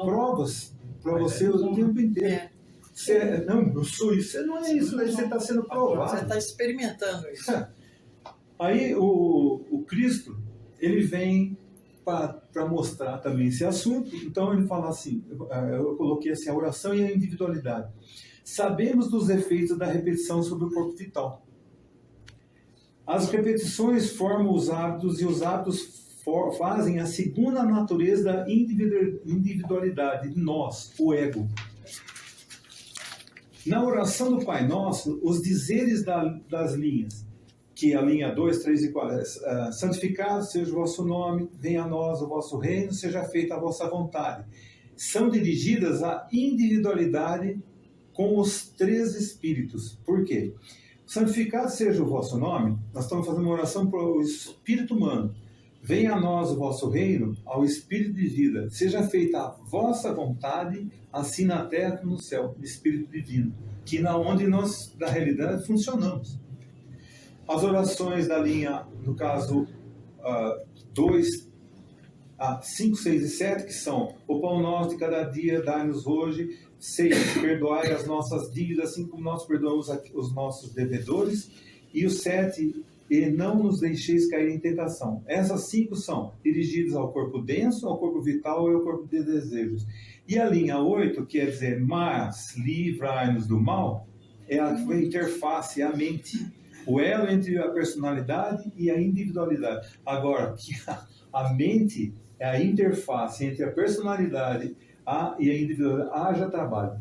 provas para você o tempo inteiro. Não, eu sou isso, você não é isso, aí você está sendo provado. Você está experimentando isso. Aí o Cristo, ele vem para mostrar também esse assunto, então ele fala assim, eu coloquei assim, a oração e a individualidade. Sabemos dos efeitos da repetição sobre o corpo vital. As repetições formam os hábitos e os hábitos fazem a segunda natureza da individualidade de nós, o ego. Na oração do Pai Nosso, os dizeres das linhas, que é a linha 2, 3 e 4, santificado seja o vosso nome, venha a nós o vosso reino, seja feita a vossa vontade, são dirigidas à individualidade com os três espíritos. Por quê? Santificado seja o vosso nome, nós estamos fazendo uma oração para o espírito humano. Venha a nós o vosso reino, ao espírito de vida. Seja feita a vossa vontade, assim na terra como no céu, espírito divino. Que na onde nós, na realidade, funcionamos. As orações da linha, no caso 2, 5, 6 e 7, que são: o pão nosso de cada dia, dai-nos hoje. 6, perdoai as nossas dívidas, assim como nós perdoamos os nossos devedores. E o 7, e não nos deixeis cair em tentação. Essas 5 são dirigidas ao corpo denso, ao corpo vital e ao corpo de desejos. E a linha 8, quer dizer, mas livrai-nos do mal, é a interface, a mente, o elo entre a personalidade e a individualidade. Agora, que a mente é a interface entre a personalidade e a individualidade. Haja trabalho.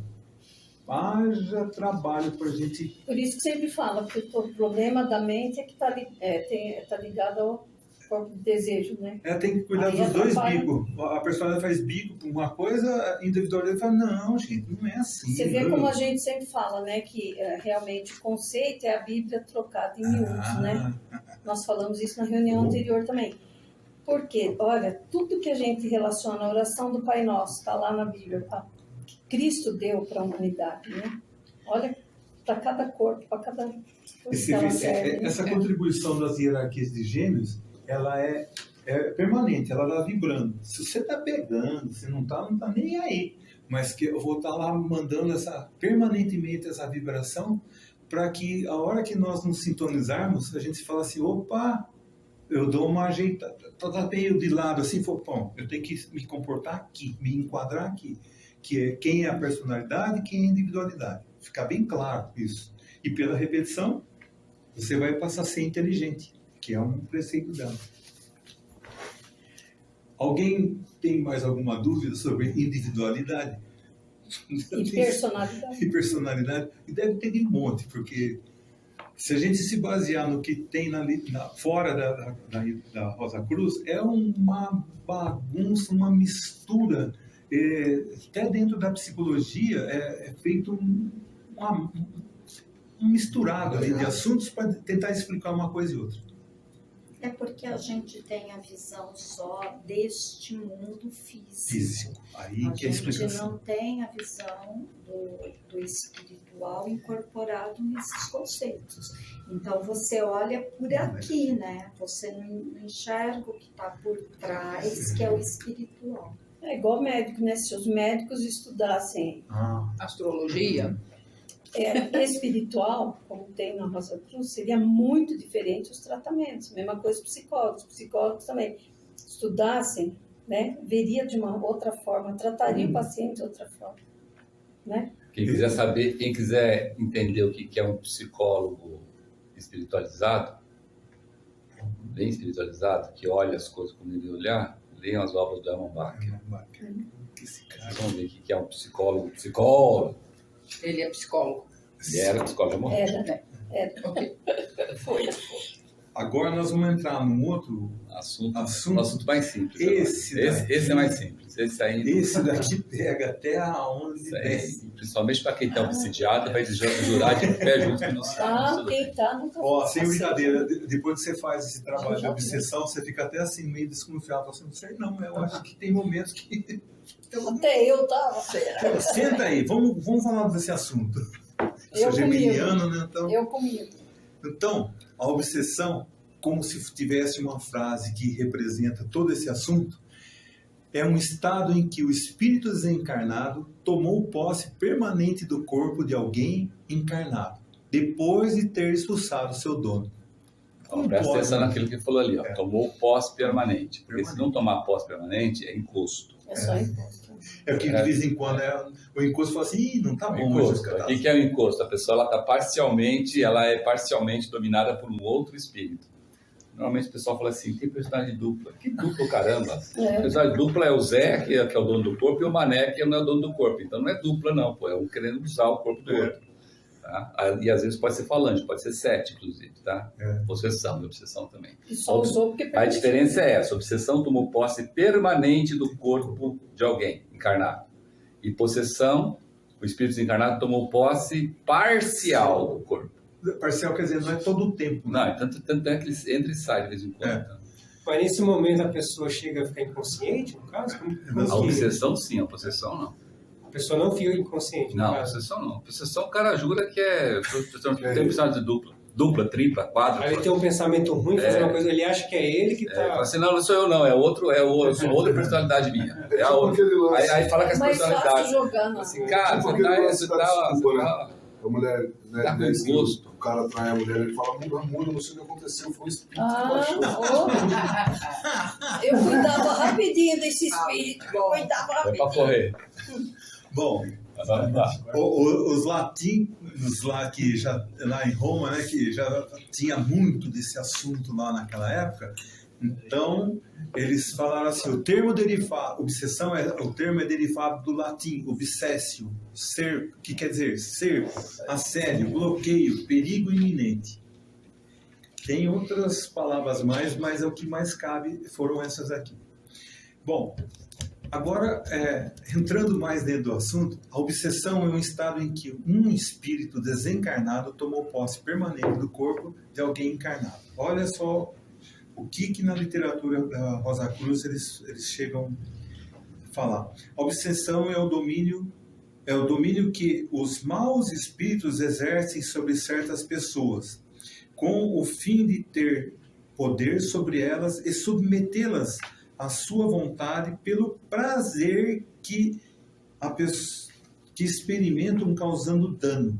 Haja trabalho para a gente... Por isso que sempre fala que o problema da mente é que está ligado ao corpo de desejo, né? Tem que cuidar dos dois bicos. A personalidade faz bico para uma coisa, a individualidade fala, não, gente, não é assim. Você vê como a gente sempre fala, né? Que realmente o conceito é a Bíblia trocada em miúdos, né? Nós falamos isso na reunião anterior também. Porque, olha, tudo que a gente relaciona à oração do Pai Nosso, está lá na Bíblia, que Cristo deu para a humanidade, né? Olha, para cada corpo, para cada coisa que ela serve. Essa contribuição das hierarquias de gêmeos, ela é permanente, ela está vibrando. Se você está pegando, se não está nem aí. Mas que eu vou estar lá mandando permanentemente essa vibração, para que a hora que nós nos sintonizarmos, a gente fala assim, opa, eu dou uma ajeitada, está meio de lado assim, bom, eu tenho que me comportar aqui, me enquadrar aqui, que é quem é a personalidade e quem é a individualidade. Ficar bem claro isso. E pela repetição, você vai passar a ser inteligente, que é um preceito dela. Alguém tem mais alguma dúvida sobre individualidade? E personalidade. E personalidade. E deve ter de monte, porque se a gente se basear no que tem fora da Rosa Cruz, é uma bagunça, uma mistura. Até dentro da psicologia é feito um misturado ali de assuntos para tentar explicar uma coisa e outra. É porque a gente tem a visão só deste mundo físico. Aí a que é a explicação. gente não tem a visão do espiritual incorporado nesses conceitos. Então você olha por aqui, né? Você não enxerga o que está por trás, que é o espiritual. É igual médico, né? Se os médicos estudassem astrologia, espiritual, como tem na Rosa Cruz, seria muito diferente os tratamentos. Mesma coisa os psicólogos também. Estudassem, né? Veria de uma outra forma, trataria o paciente de outra forma, né? Quem quiser saber, quem quiser entender o que é um psicólogo espiritualizado, bem espiritualizado, que olha as coisas como ele olhar, leiam as obras do Hermann Bacher. Vocês vão ver o que é um psicólogo. Psicólogo. Ele é psicólogo. Ele era psicólogo, morreu. Era. Ok. Foi. Agora nós vamos entrar num outro Assunto mais simples. Esse é mais simples. Esse daqui pega até aonde desce. Principalmente para quem está obsidiado, vai jurar de pé junto com você. Quem tá nunca Ó, sem brincadeira, depois que você faz esse trabalho de obsessão, você fica até assim meio desconfiado. Você não sei não, eu acho que tem momentos que... Até eu tava. Senta aí, vamos falar desse assunto. Eu sou geminiano, né? Eu comigo. Então, a obsessão, como se tivesse uma frase que representa todo esse assunto, é um estado em que o espírito desencarnado tomou posse permanente do corpo de alguém encarnado, depois de ter expulsado seu dono. Presta atenção naquilo que falou ali, ó. Tomou posse permanente. Porque se não tomar posse permanente, é encosto. É só encosto. É o que de vez em quando o encosto fala assim, não tá bom. O que é o encosto? A pessoa ela é parcialmente dominada por um outro espírito. Normalmente o pessoal fala assim, tem personagem dupla. Que duplo, caramba? O personagem dupla é o Zé, que é o dono do corpo, e o Mané, que não é o dono do corpo. Então não é dupla não, pô. É um querendo usar o corpo do outro. Tá? E às vezes pode ser falante, pode ser 7, inclusive, tá? Possessão e obsessão também. E só usou porque a diferença é essa, obsessão tomou posse permanente do corpo de alguém encarnado. E possessão, o espírito desencarnado tomou posse parcial do corpo. Parcial quer dizer, não é todo o tempo. Né? Não, tanto é que ele entra e sai de vez em quando. Mas nesse momento a pessoa chega a ficar inconsciente, no caso? A obsessão sim, a possessão não. A pessoa não fica inconsciente, não, possessão não. Possessão o cara jura que tem personagem de dupla, tripla, quadra. Aí ele tem um pensamento ruim, fazer uma coisa, ele acha que é ele que tá... Assim, não sou eu não, sou outra personalidade minha. É a outra. Aí fala que as personalidades. Jogando assim, cara, você tá... A mulher, né, tá com gosto. O cara trai a mulher, ele fala, muda, não sei o que aconteceu, foi o espírito que baixou. Eu cuidava rapidinho desse espírito, cuidava rapidinho. É pra correr. Bom, os latinos lá, que já, lá em Roma, né, que já tinha muito desse assunto lá naquela época, então eles falaram assim, o termo derivado, obsessão, o termo é derivado do latim, obsessio, ser, que quer dizer ser, assédio, bloqueio, perigo iminente. Tem outras palavras mais, mas é o que mais cabe, foram essas aqui. Bom, agora, entrando mais dentro do assunto, a obsessão é um estado em que um espírito desencarnado tomou posse permanente do corpo de alguém encarnado. Olha só o que na literatura da Rosa Cruz eles chegam a falar. A obsessão é o domínio que os maus espíritos exercem sobre certas pessoas, com o fim de ter poder sobre elas e submetê-las à sua vontade pelo prazer que experimentam causando dano.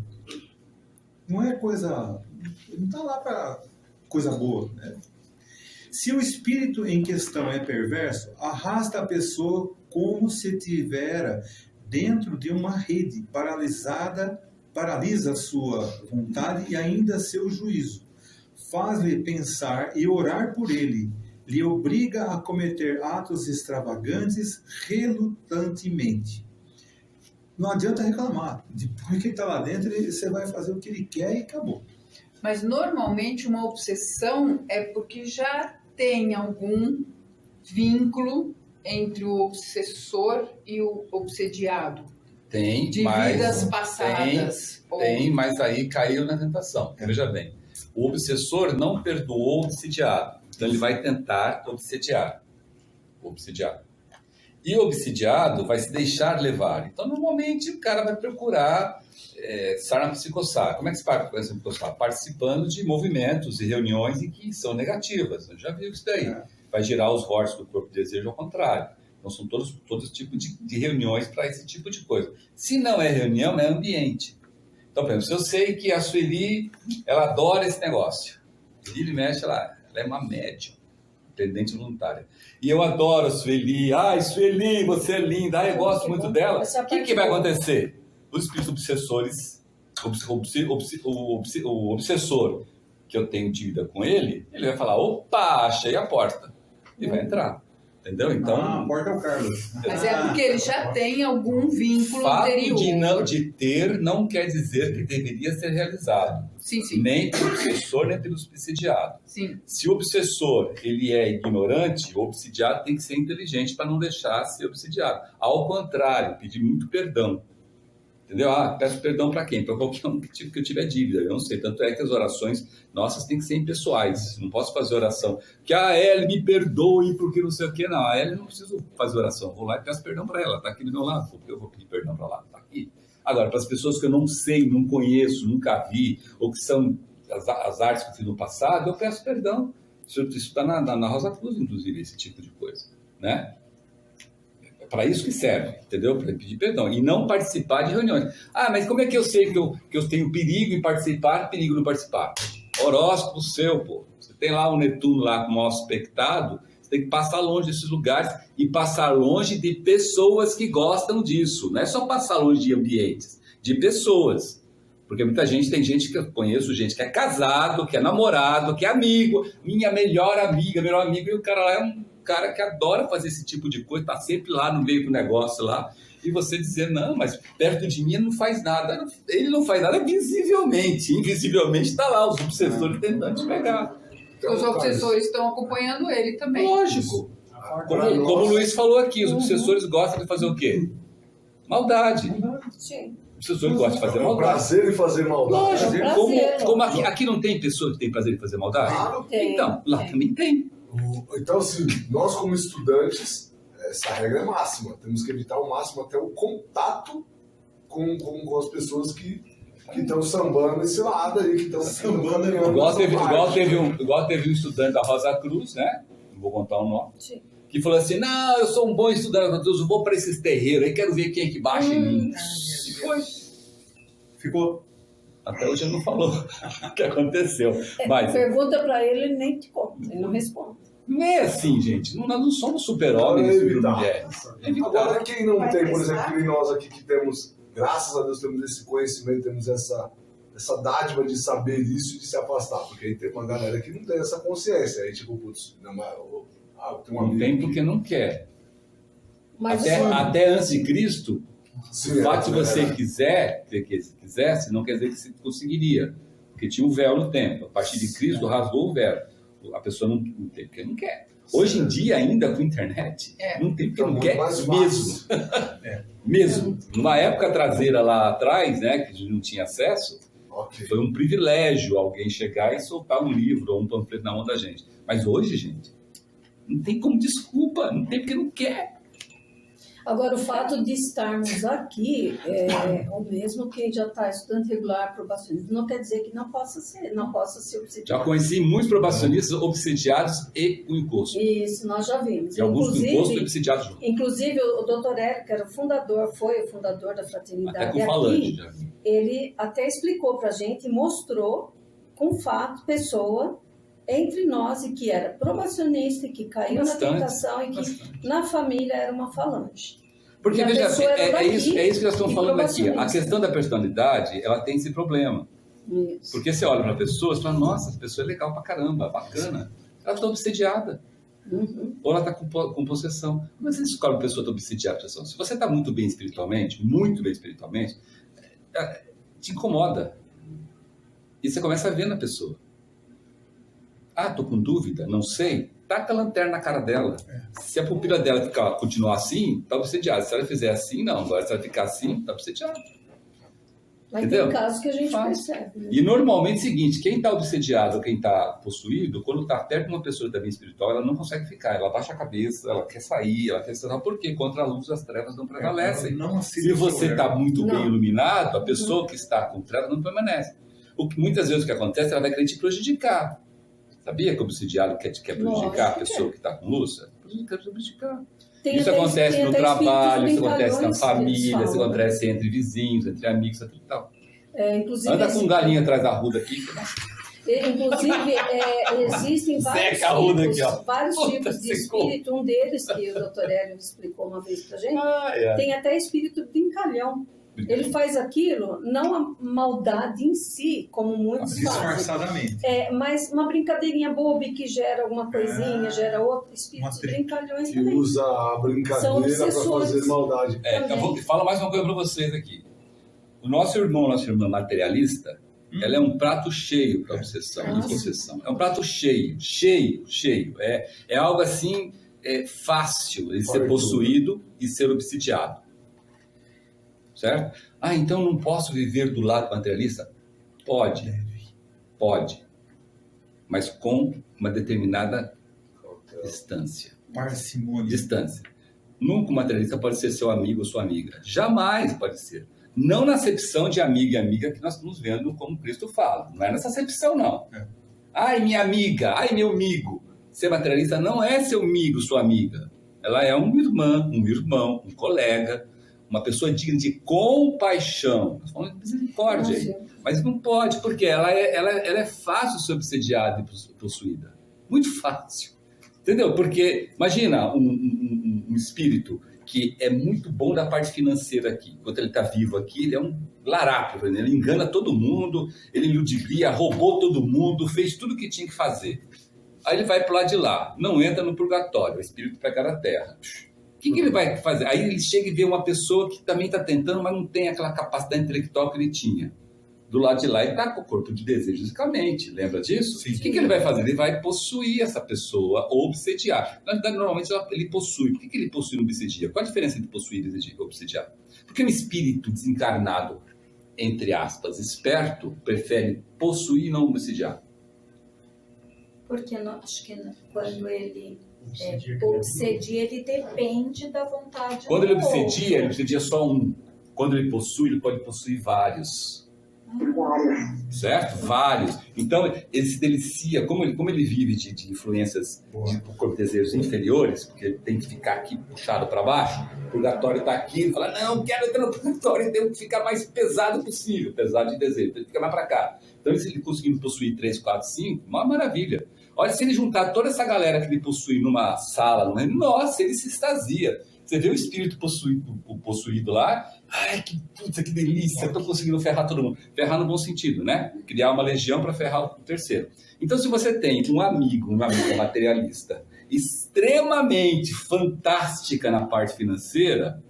Não é coisa... Não está lá para coisa boa, né? Se o espírito em questão é perverso, arrasta a pessoa como se estivera dentro de uma rede, paralisa sua vontade e ainda seu juízo. Faz-lhe pensar e orar por ele, lhe obriga a cometer atos extravagantes relutantemente. Não adianta reclamar. Depois que ele está lá dentro, você vai fazer o que ele quer e acabou. Mas normalmente uma obsessão é porque já tem algum vínculo entre o obsessor e o obsediado. Tem, de vidas passadas. Tem, mas aí caiu na tentação. Veja bem, o obsessor não perdoou o obsidiado, então ele vai tentar obsediar o obsidiado. E o obsidiado vai se deixar levar. Então, normalmente, o cara vai procurar sarna psicossar. Como é que se faz para psicossar? Participando de movimentos e reuniões em que são negativas. Eu já vi isso daí. Vai girar os hortos do corpo de desejo ao contrário. Então, são todos tipos de reuniões para esse tipo de coisa. Se não é reunião, é ambiente. Então, por exemplo, se eu sei que a Sueli, ela adora esse negócio. Ele mexe, ela é uma médium, dependente voluntária. E eu adoro a Sueli. Ai, Sueli, você é linda. Ai, eu gosto muito dela. O que vai acontecer? os espíritos obsessores, o obsessor que eu tenho dívida com ele vai falar, opa, achei a porta. E vai entrar. Entendeu? Então, a porta é o Carlos. Mas é porque ele já tem algum vínculo anterior. De ter não quer dizer que deveria ser realizado. Sim, sim. Nem pelo obsessor, nem pelo obsidiado. Sim. Se o obsessor ele é ignorante, o obsidiado tem que ser inteligente para não deixar ser obsidiado. Ao contrário, pedir muito perdão. Entendeu? Peço perdão para quem? Para qualquer um que eu tiver dívida. Eu não sei. Tanto é que as orações nossas têm que ser impessoais. Não posso fazer oração. Que a Ellie me perdoe porque não sei o quê. Não, a Ellie não preciso fazer oração. Eu vou lá e peço perdão para ela. Está aqui do meu lado. Porque eu vou pedir perdão para lá. Está aqui. Agora, para as pessoas que eu não sei, não conheço, nunca vi, ou que são as artes que eu fiz no passado, eu peço perdão. Isso está na Rosa Cruz, inclusive, esse tipo de coisa. Né? Para isso que serve, entendeu? Para pedir perdão. E não participar de reuniões. Mas como é que eu sei que eu tenho perigo em participar, perigo em não participar? Horóscopo seu, pô. Você tem lá o Netuno lá com o mal aspectado, você tem que passar longe desses lugares e passar longe de pessoas que gostam disso. Não é só passar longe de ambientes, de pessoas. Porque muita gente, tem gente que eu conheço, gente que é casado, que é namorado, que é amigo, minha melhor amiga, e o cara lá é um cara que adora fazer esse tipo de coisa, tá sempre lá no meio do negócio lá, e você dizer, não, mas perto de mim ele não faz nada. Ele não faz nada visivelmente, invisivelmente está lá, os obsessores tentando te pegar. Os obsessores estão acompanhando ele também. Lógico. Como o Luiz falou aqui, os obsessores gostam de fazer o quê? Maldade. Sim. Os obsessores gostam de fazer É um maldade. prazer em fazer maldade. Lógico. Como aqui não tem pessoa que tem prazer em fazer maldade? Claro. Então, lá também tem. Então, assim, nós como estudantes, essa regra é máxima. Temos que evitar ao máximo até o contato com as pessoas que estão sambando esse lado aí, que estão sambando. Igual teve um estudante da Rosa Cruz, né? Não vou contar o nome. Sim. Que falou assim, não, eu sou um bom estudante da Rosa Cruz, eu vou para esses terreiros aí, quero ver quem é que baixa em mim. E foi. Ficou. Até hoje ele não falou o que aconteceu. Mas, pergunta para ele, ele nem te conta, ele não responde. Não é assim, gente. Nós não somos super-homens e super-mulheres. Agora, quem não tem, por exemplo, que nem nós aqui que temos, graças a Deus, temos esse conhecimento, temos essa dádiva de saber isso e de se afastar. Porque aí tem uma galera que não tem essa consciência. Aí, tipo, putz, não tem porque não quer. Mas até antes de Cristo, sim, o fato de você quisesse, não quer dizer que você conseguiria. Porque tinha um véu no templo. A partir de Cristo, rasgou o véu. A pessoa não tem porque não quer. Hoje em dia, ainda com a internet, não tem porque não quer mesmo. Mesmo. Numa época traseira lá atrás, né, que a gente não tinha acesso, foi um privilégio alguém chegar e soltar um livro ou um panfleto na mão da gente. Mas hoje, gente, não tem como desculpa, não tem porque não quer. Agora, o fato de estarmos aqui é o mesmo que já está estudante regular, probacionista. Não quer dizer que não possa ser obsidiado. Já conheci muitos probacionistas obsidiados e com encosto. Isso, nós já vimos. E alguns com encosto e obsidiados juntos. Inclusive, o doutor Hélio, que era foi o fundador da fraternidade até com falante, já. Ele até explicou para a gente, mostrou com fato, pessoa entre nós e que era probacionista, que caiu na tentação e que na família era uma falange. Porque, veja, é isso que nós estamos falando aqui. A questão da personalidade, ela tem esse problema. Isso. Porque você olha para pessoas e fala, nossa, essa pessoa é legal pra caramba, bacana. Ela está obsediada. Ou ela está com possessão. Como você descobre que a pessoa está obsediada? Se você está muito bem espiritualmente, te incomoda. E você começa a ver na pessoa. Tô com dúvida, não sei. Taca a lanterna na cara dela. Se a pupila dela continuar assim, tá obsediada. Se ela fizer assim, não. Agora, se ela ficar assim, tá obsediada. Mas entendeu? tem casos que a gente percebe. Né? E normalmente é o seguinte, quem tá obsediado ou quem tá possuído, quando tá perto de uma pessoa também espiritual, ela não consegue ficar. Ela baixa a cabeça, ela quer sair, ela quer sair. Por quê? Contra a luz, as trevas não prevalecem. Se você tá muito bem iluminado, a pessoa que está com trevas não permanece. Muitas vezes o que acontece, ela vai querer te prejudicar. Sabia que o obsidiado quer prejudicar a pessoa que está com luz? Quer prejudicar. Isso acontece no trabalho, isso acontece na família, isso acontece entre vizinhos, entre amigos, tudo e tal. Anda com galinha atrás da ruda aqui. Inclusive, existem vários tipos de espírito. Um deles, que o doutor Hélio explicou uma vez pra gente, tem até espírito brincalhão. Ele faz aquilo, não a maldade em si, como muitos fazem. Disfarçadamente. Mas uma brincadeirinha boba que gera alguma coisinha, gera outro espírito brincalhões Que também. usa a brincadeira para fazer maldade. Eu vou falar mais uma coisa para vocês aqui. O nossa irmã materialista, ela é um prato cheio para obsessão e possessão. É um prato cheio. É algo assim fácil de ser possuído e ser obsidiado. Certo? Então não posso viver do lado materialista? Pode. Mas com uma determinada distância. Parcimônia. Distância. Nunca o materialista pode ser seu amigo ou sua amiga. Jamais pode ser. Não na acepção de amigo e amiga que nós estamos vendo como Cristo fala. Não é nessa acepção, não. Ai, minha amiga, ai, meu amigo. Ser materialista não é seu amigo, sua amiga. Ela é uma irmã, um irmão, um colega, uma pessoa digna de compaixão. Nós falamos de misericórdia aí. Mas não pode, porque ela é fácil ser obsediada e possuída. Muito fácil. Entendeu? Porque, imagina um espírito que é muito bom da parte financeira aqui. Enquanto ele está vivo aqui, ele é um larápio. Ele engana todo mundo, ele ludibria, roubou todo mundo, fez tudo o que tinha que fazer. Aí ele vai para o lado de lá, não entra no purgatório, o espírito pegar a terra. O que ele vai fazer? Aí ele chega e vê uma pessoa que também está tentando, mas não tem aquela capacidade intelectual que ele tinha. Do lado de lá, ele está com o corpo de desejo fisicamente, lembra disso? Sim. O que ele vai fazer? Ele vai possuir essa pessoa ou obsediar. Na verdade, normalmente ele possui. Por que ele possui e não obsedia? Qual a diferença entre possuir e obsediar? Porque um espírito desencarnado, entre aspas, esperto, prefere possuir e não obsediar. Porque acho que quando ele obsedia, ele depende da vontade Quando ele do outro. ele obsedia só um. Quando ele possui, ele pode possuir vários. Certo? Vários. Então, ele se delicia, como ele vive de influências de corpo de desejos inferiores, porque ele tem que ficar aqui puxado para baixo, o purgatório está aqui, ele fala, não, quero entrar no purgatório, tem que ficar mais pesado possível, pesado de desejo, tem que ficar mais para cá. Então, se ele conseguir possuir 3, 4, 5, uma maravilha. Olha, se ele juntar toda essa galera que ele possui numa sala, nossa, ele se extasia. Você vê o espírito possuído lá, ai, que puta, que delícia, estou conseguindo ferrar todo mundo. Ferrar no bom sentido, né? Criar uma legião para ferrar o terceiro. Então, se você tem uma amiga materialista extremamente fantástica na parte financeira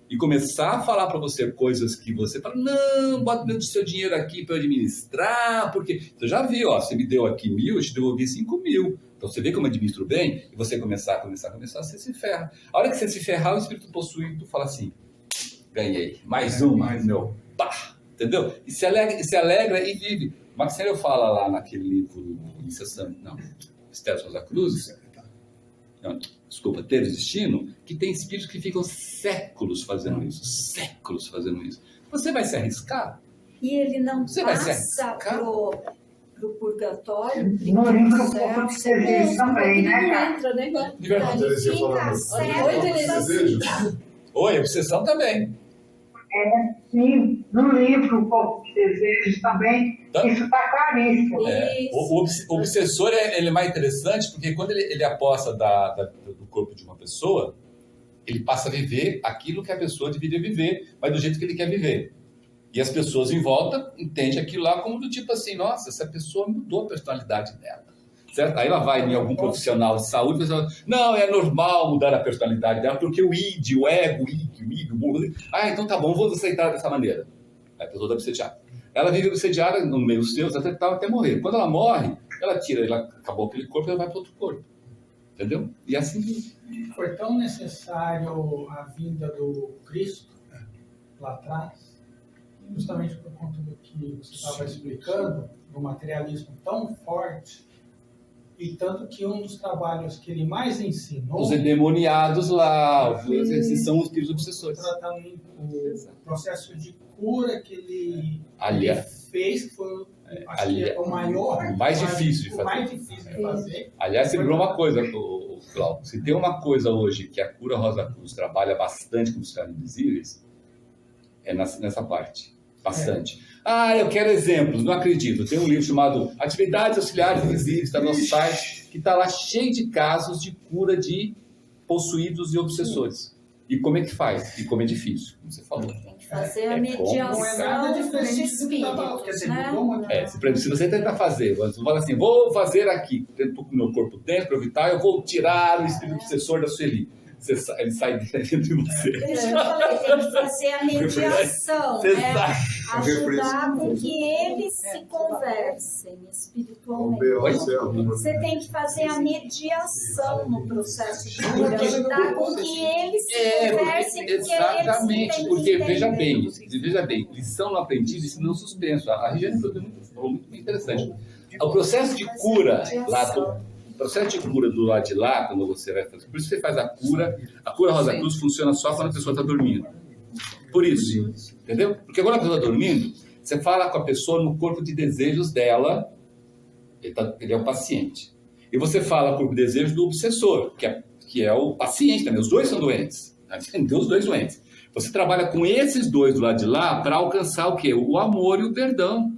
e começar a falar para você coisas que você fala, não, bota meu seu dinheiro aqui para eu administrar, porque você já viu, ó, você me deu aqui 1.000, eu te devolvi 5.000. Então você vê como eu administro bem, e você começar, você se ferra. A hora que você se ferrar, o espírito possuído fala assim, ganhei, mais uma, meu, pá, entendeu? E se alegra e vive. Maximiliano fala lá naquele livro, Mistérios Rosa Cruz, Ter Destino, que tem espíritos que ficam séculos fazendo isso. Você vai se arriscar? E ele não Você passa pro purgatório? No livro o corpo de desejos também, né, cara? Entra, né? Oi, obsessão também. Sim, no livro o corpo de desejos também, isso está claríssimo. O obsessor ele é mais interessante porque quando ele aposta do corpo de uma pessoa, ele passa a viver aquilo que a pessoa deveria viver, mas do jeito que ele quer viver. E as pessoas em volta entendem aquilo lá como do tipo assim, nossa, essa pessoa mudou a personalidade dela. Certo? Aí ela vai em algum profissional de saúde e fala, não, é normal mudar a personalidade dela, porque o id, o ego, o burro, então tá bom, vou aceitar dessa maneira. Aí a pessoa está obsediada. Ela vive obsediada no meio dos seus até morrer. Quando ela morre, ela acabou aquele corpo e ela vai para outro corpo. Entendeu? E assim vive. Foi tão necessário a vinda do Cristo lá atrás, justamente por conta do que você estava explicando, do materialismo tão forte, e tanto que um dos trabalhos que ele mais ensinou... Os endemoniados lá, esses são os espíritos obsessores. O processo de cura que ele fez, que foi o maior... O mais difícil de fazer. Aliás, você lembrou uma coisa, Cláudio. Se tem uma coisa hoje que a cura Rosa Cruz trabalha bastante com os caras invisíveis, é nessa parte. Bastante. Eu quero exemplos, não acredito. Tem um livro chamado Atividades Auxiliares Invisíveis, está no nosso site, que está lá cheio de casos de cura de possuídos e obsessores. E como é que faz? E como é difícil, como você falou. Tem que fazer a Não é mediação nada dos diferente do que estava, quer dizer, espíritos, mudou né? muito. Se você tentar fazer, você fala assim, vou fazer aqui, dentro do meu corpo dentro, vital, eu vou tirar o espírito obsessor da Sueli. Ele sai dentro de você. Por isso que eu falei, tem que fazer a mediação, Você né? sai. Ajudar com que eles se conversem espiritualmente. Você tem que fazer a mediação no processo de cura, ajudar com que eles se conversem, porque exatamente, eles porque têm que veja bem, lição não aprendida e não suspenso. A Regiane falou muito interessante. O processo de cura do lado de lá, quando você vai fazer, por isso você faz a cura Rosa Cruz funciona só quando a pessoa está dormindo. Por isso, entendeu? Porque quando a pessoa está dormindo, você fala com a pessoa no corpo de desejos dela, ele é o paciente. E você fala com o corpo de desejos do obsessor, que é o paciente também. Os dois são doentes. Tem os dois doentes. Você trabalha com esses dois do lado de lá para alcançar o quê? O amor e o perdão.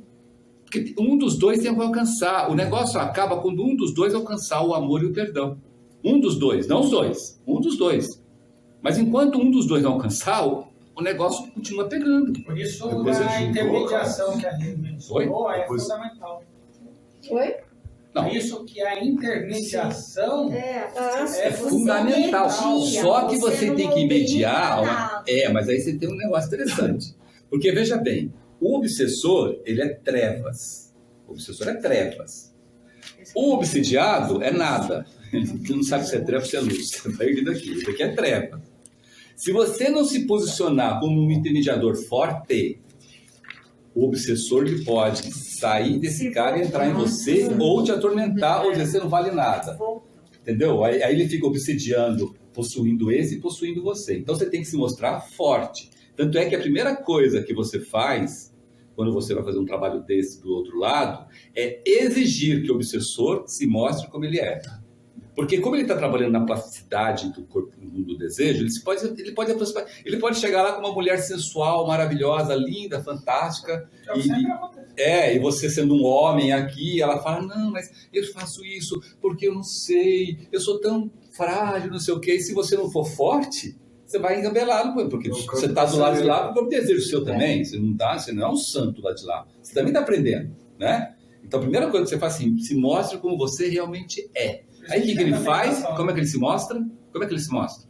Porque um dos dois tem que alcançar. O negócio acaba quando um dos dois alcançar o amor e o perdão. Um dos dois, não os dois. Um dos dois. Mas enquanto um dos dois não alcançar, o negócio continua pegando. Por isso a intermediação que a gente mencionou é fundamental. Oi? Não. Por isso que a intermediação É fundamental. Só que você tem que mediar. Mas aí você tem um negócio interessante. Porque, veja bem, o obsessor, ele é trevas. O obsessor é trevas. O obsidiado é nada. Ele não sabe se é treva ou se é luz. Você vai vir daqui. Isso aqui é treva. Se você não se posicionar como um intermediador forte, o obsessor ele pode sair desse cara e entrar em você ou te atormentar ou dizer você não vale nada. Entendeu? Aí ele fica obsidiando, possuindo esse e possuindo você. Então você tem que se mostrar forte. Tanto é que a primeira coisa que você faz, quando você vai fazer um trabalho desse do outro lado, é exigir que o obsessor se mostre como ele é. Porque como ele está trabalhando na plasticidade do corpo do desejo, ele pode chegar lá com uma mulher sensual, maravilhosa, linda, fantástica. E você sendo um homem aqui, ela fala, não, mas eu faço isso porque eu não sei, eu sou tão frágil, não sei o quê. E se você não for forte, você vai engabelar, porque você está do lado de lá, porque o desejo seu também. Você não é um santo lá de lá. Você também está aprendendo, né? Então a primeira coisa que você faz assim, se mostre como você realmente é. Aí o que ele faz? Como é que ele se mostra? Como é que ele se mostra?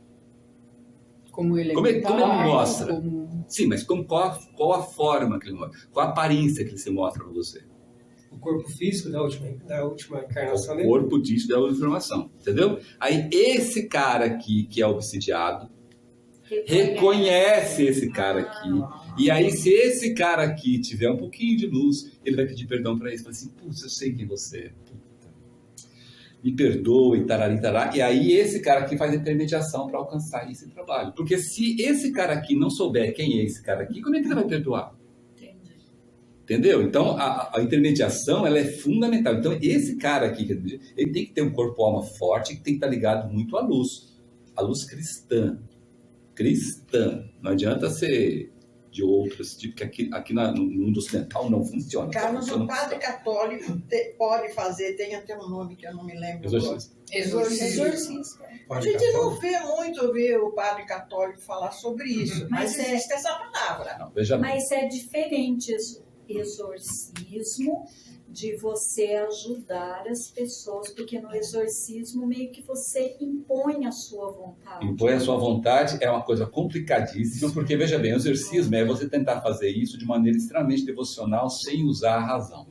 Como ele mostra? Sim, mas qual a forma que ele mostra? Qual a aparência que ele se mostra para você? O corpo físico da última encarnação. O corpo disso da última encarnação, entendeu? Aí esse cara aqui, que é obsidiado, reconhece esse cara aqui. E aí, se esse cara aqui tiver um pouquinho de luz, ele vai pedir perdão para ele. Fala assim, putz, eu sei quem você é. Me perdoe, tarari, tarari. E aí esse cara aqui faz a intermediação para alcançar esse trabalho. Porque se esse cara aqui não souber quem é esse cara aqui, como é que ele vai perdoar? Entendeu? Então, a intermediação, ela é fundamental. Então, esse cara aqui, ele tem que ter um corpo-alma forte, que tem que estar ligado muito à luz. A luz cristã. Cristã. Não adianta ser de outras, tipo que aqui no mundo ocidental não funciona. Carlos, o padre católico pode fazer, tem até um nome que eu não me lembro. Exorcista. A gente não vê muito ouvir o padre católico falar sobre isso, mas existe essa palavra. Não, veja bem. Mas é diferente exorcismo de você ajudar as pessoas, porque no exorcismo meio que você impõe a sua vontade. Impõe a sua vontade é uma coisa complicadíssima, porque, veja bem, o exorcismo é você tentar fazer isso de maneira extremamente devocional, sem usar a razão.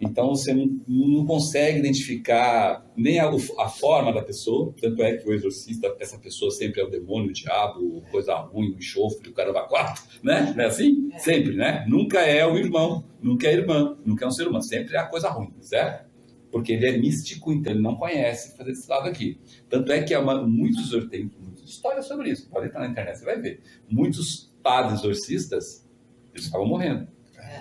Então, você não consegue identificar nem a forma da pessoa, tanto é que o exorcista, essa pessoa sempre é o demônio, o diabo, coisa ruim, o enxofre, o caramba quatro, né? Não é assim? Sempre, né? Nunca é o irmão, nunca é a irmã, nunca é um ser humano, sempre é a coisa ruim, certo? Porque ele é místico, então ele não conhece fazer esse lado aqui. Tanto é que tem muitas histórias sobre isso, pode entrar na internet, você vai ver. Muitos padres exorcistas, eles estavam morrendo,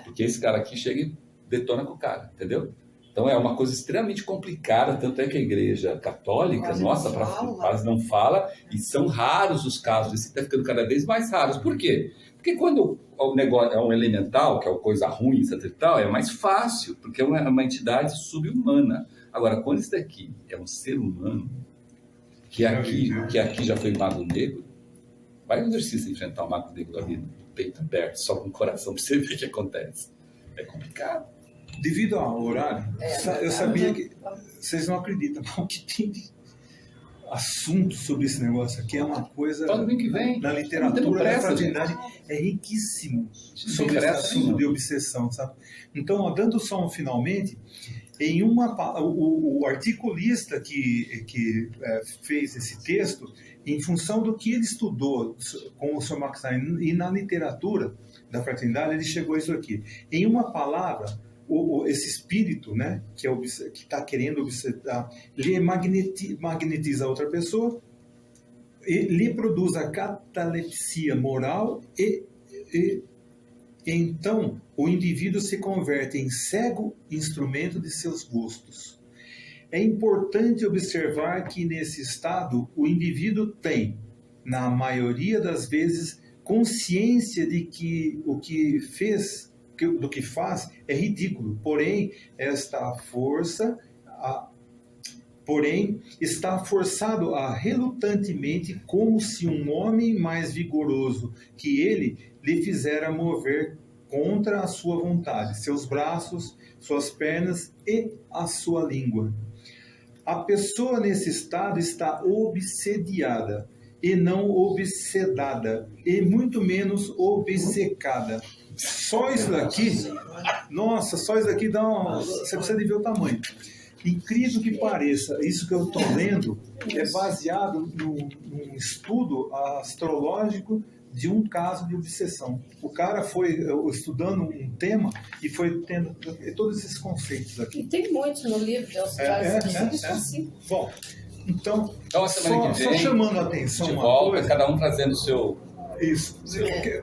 porque esse cara aqui chega e detona com o cara, entendeu? Então é uma coisa extremamente complicada, tanto é que a igreja católica, quase não fala, e são raros os casos, isso está ficando cada vez mais raros. Por quê? Porque quando o negócio é um elemental, que é uma coisa ruim, etc e tal, é mais fácil, porque é uma entidade subhumana. Agora, quando isso daqui é um ser humano, que aqui já foi mago negro, Vai um exercício enfrentar o macro negro ali no peito aberto, só com o coração, para você ver o que acontece. É complicado. Devido ao horário, eu sabia que vocês não acreditam, não, que tem assunto sobre esse negócio aqui é uma coisa. Todo domingo que vem. Na literatura da fraternidade é riquíssimo sobre esse assunto de obsessão, sabe? Então, ó, dando só um finalmente, em o articulista que fez esse texto, em função do que ele estudou com o Sr. Max Stein e na literatura da fraternidade, ele chegou a isso aqui. Em uma palavra, esse espírito, né, que está querendo obsedar, ele magnetiza a outra pessoa, lhe produz a catalepsia moral e então o indivíduo se converte em cego instrumento de seus gostos. É importante observar que nesse estado o indivíduo tem, na maioria das vezes, consciência de que o que fez, do que faz, é ridículo. Porém, está forçado a relutantemente, como se um homem mais vigoroso que ele lhe fizera mover contra a sua vontade, seus braços, suas pernas e a sua língua. A pessoa nesse estado está obsediada e não obsedada, e muito menos obcecada. Só isso daqui, nossa, só isso daqui dá você precisa de ver o tamanho. Incrível que pareça, isso que eu estou lendo é baseado num estudo astrológico de um caso de obsessão. O cara foi estudando um tema e foi tendo todos esses conceitos aqui. E tem muitos no livro de assim. Bom, então a semana que vem, só chamando a atenção de uma volta, coisa, cada um trazendo o seu... Isso.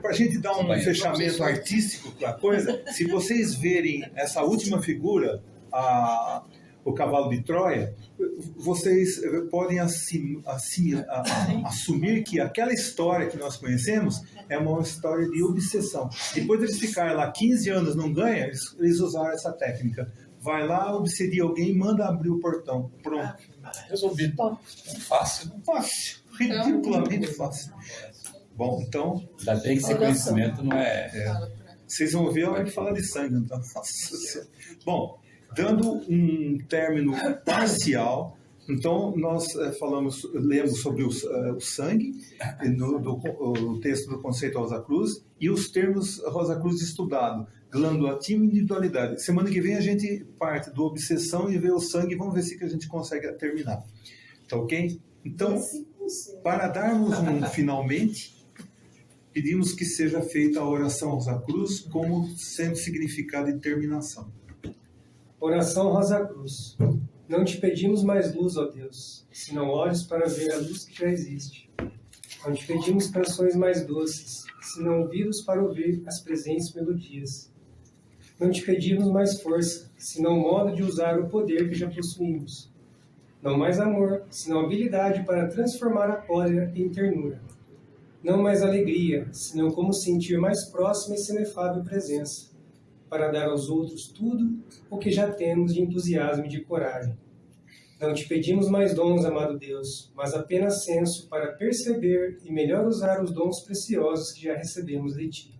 Para a gente dar um fechamento artístico para a coisa, se vocês verem essa última figura, o cavalo de Troia, vocês podem assumir que aquela história que nós conhecemos é uma história de obsessão. Depois eles ficarem lá 15 anos, não ganham, eles usaram essa técnica. Vai lá, obsedia alguém, manda abrir o portão. Pronto. Resolvido. Fácil. Fácil. Ridiculamente fácil. Bom, então... Ainda bem que esse conhecimento não é... Vocês vão ver a hora que falar de sangue. Então. Bom, dando um término parcial, então nós lemos sobre o sangue, o texto do conceito Rosa Cruz, e os termos Rosa Cruz estudado, glândula, timo e individualidade. Semana que vem a gente parte do obsessão e vê o sangue, vamos ver se a gente consegue terminar. Tá ok? Então, para darmos um finalmente, pedimos que seja feita a oração Rosa Cruz como sendo significado de terminação. Oração Rosa Cruz. Não te pedimos mais luz, ó Deus, senão olhos para ver a luz que já existe. Não te pedimos canções mais doces, senão ouvidos para ouvir as presentes melodias. Não te pedimos mais força, senão modo de usar o poder que já possuímos. Não mais amor, senão habilidade para transformar a cólera em ternura. Não mais alegria, senão como sentir mais próxima e inefável presença, para dar aos outros tudo o que já temos de entusiasmo e de coragem. Não te pedimos mais dons, amado Deus, mas apenas senso para perceber e melhor usar os dons preciosos que já recebemos de ti.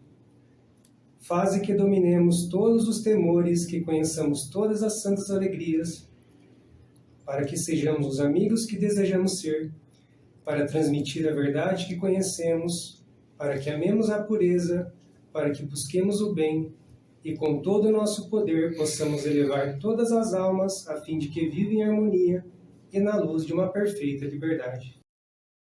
Faze que dominemos todos os temores, que conheçamos todas as santas alegrias, para que sejamos os amigos que desejamos ser, para transmitir a verdade que conhecemos, para que amemos a pureza, para que busquemos o bem, e com todo o nosso poder possamos elevar todas as almas a fim de que vivam em harmonia e na luz de uma perfeita liberdade.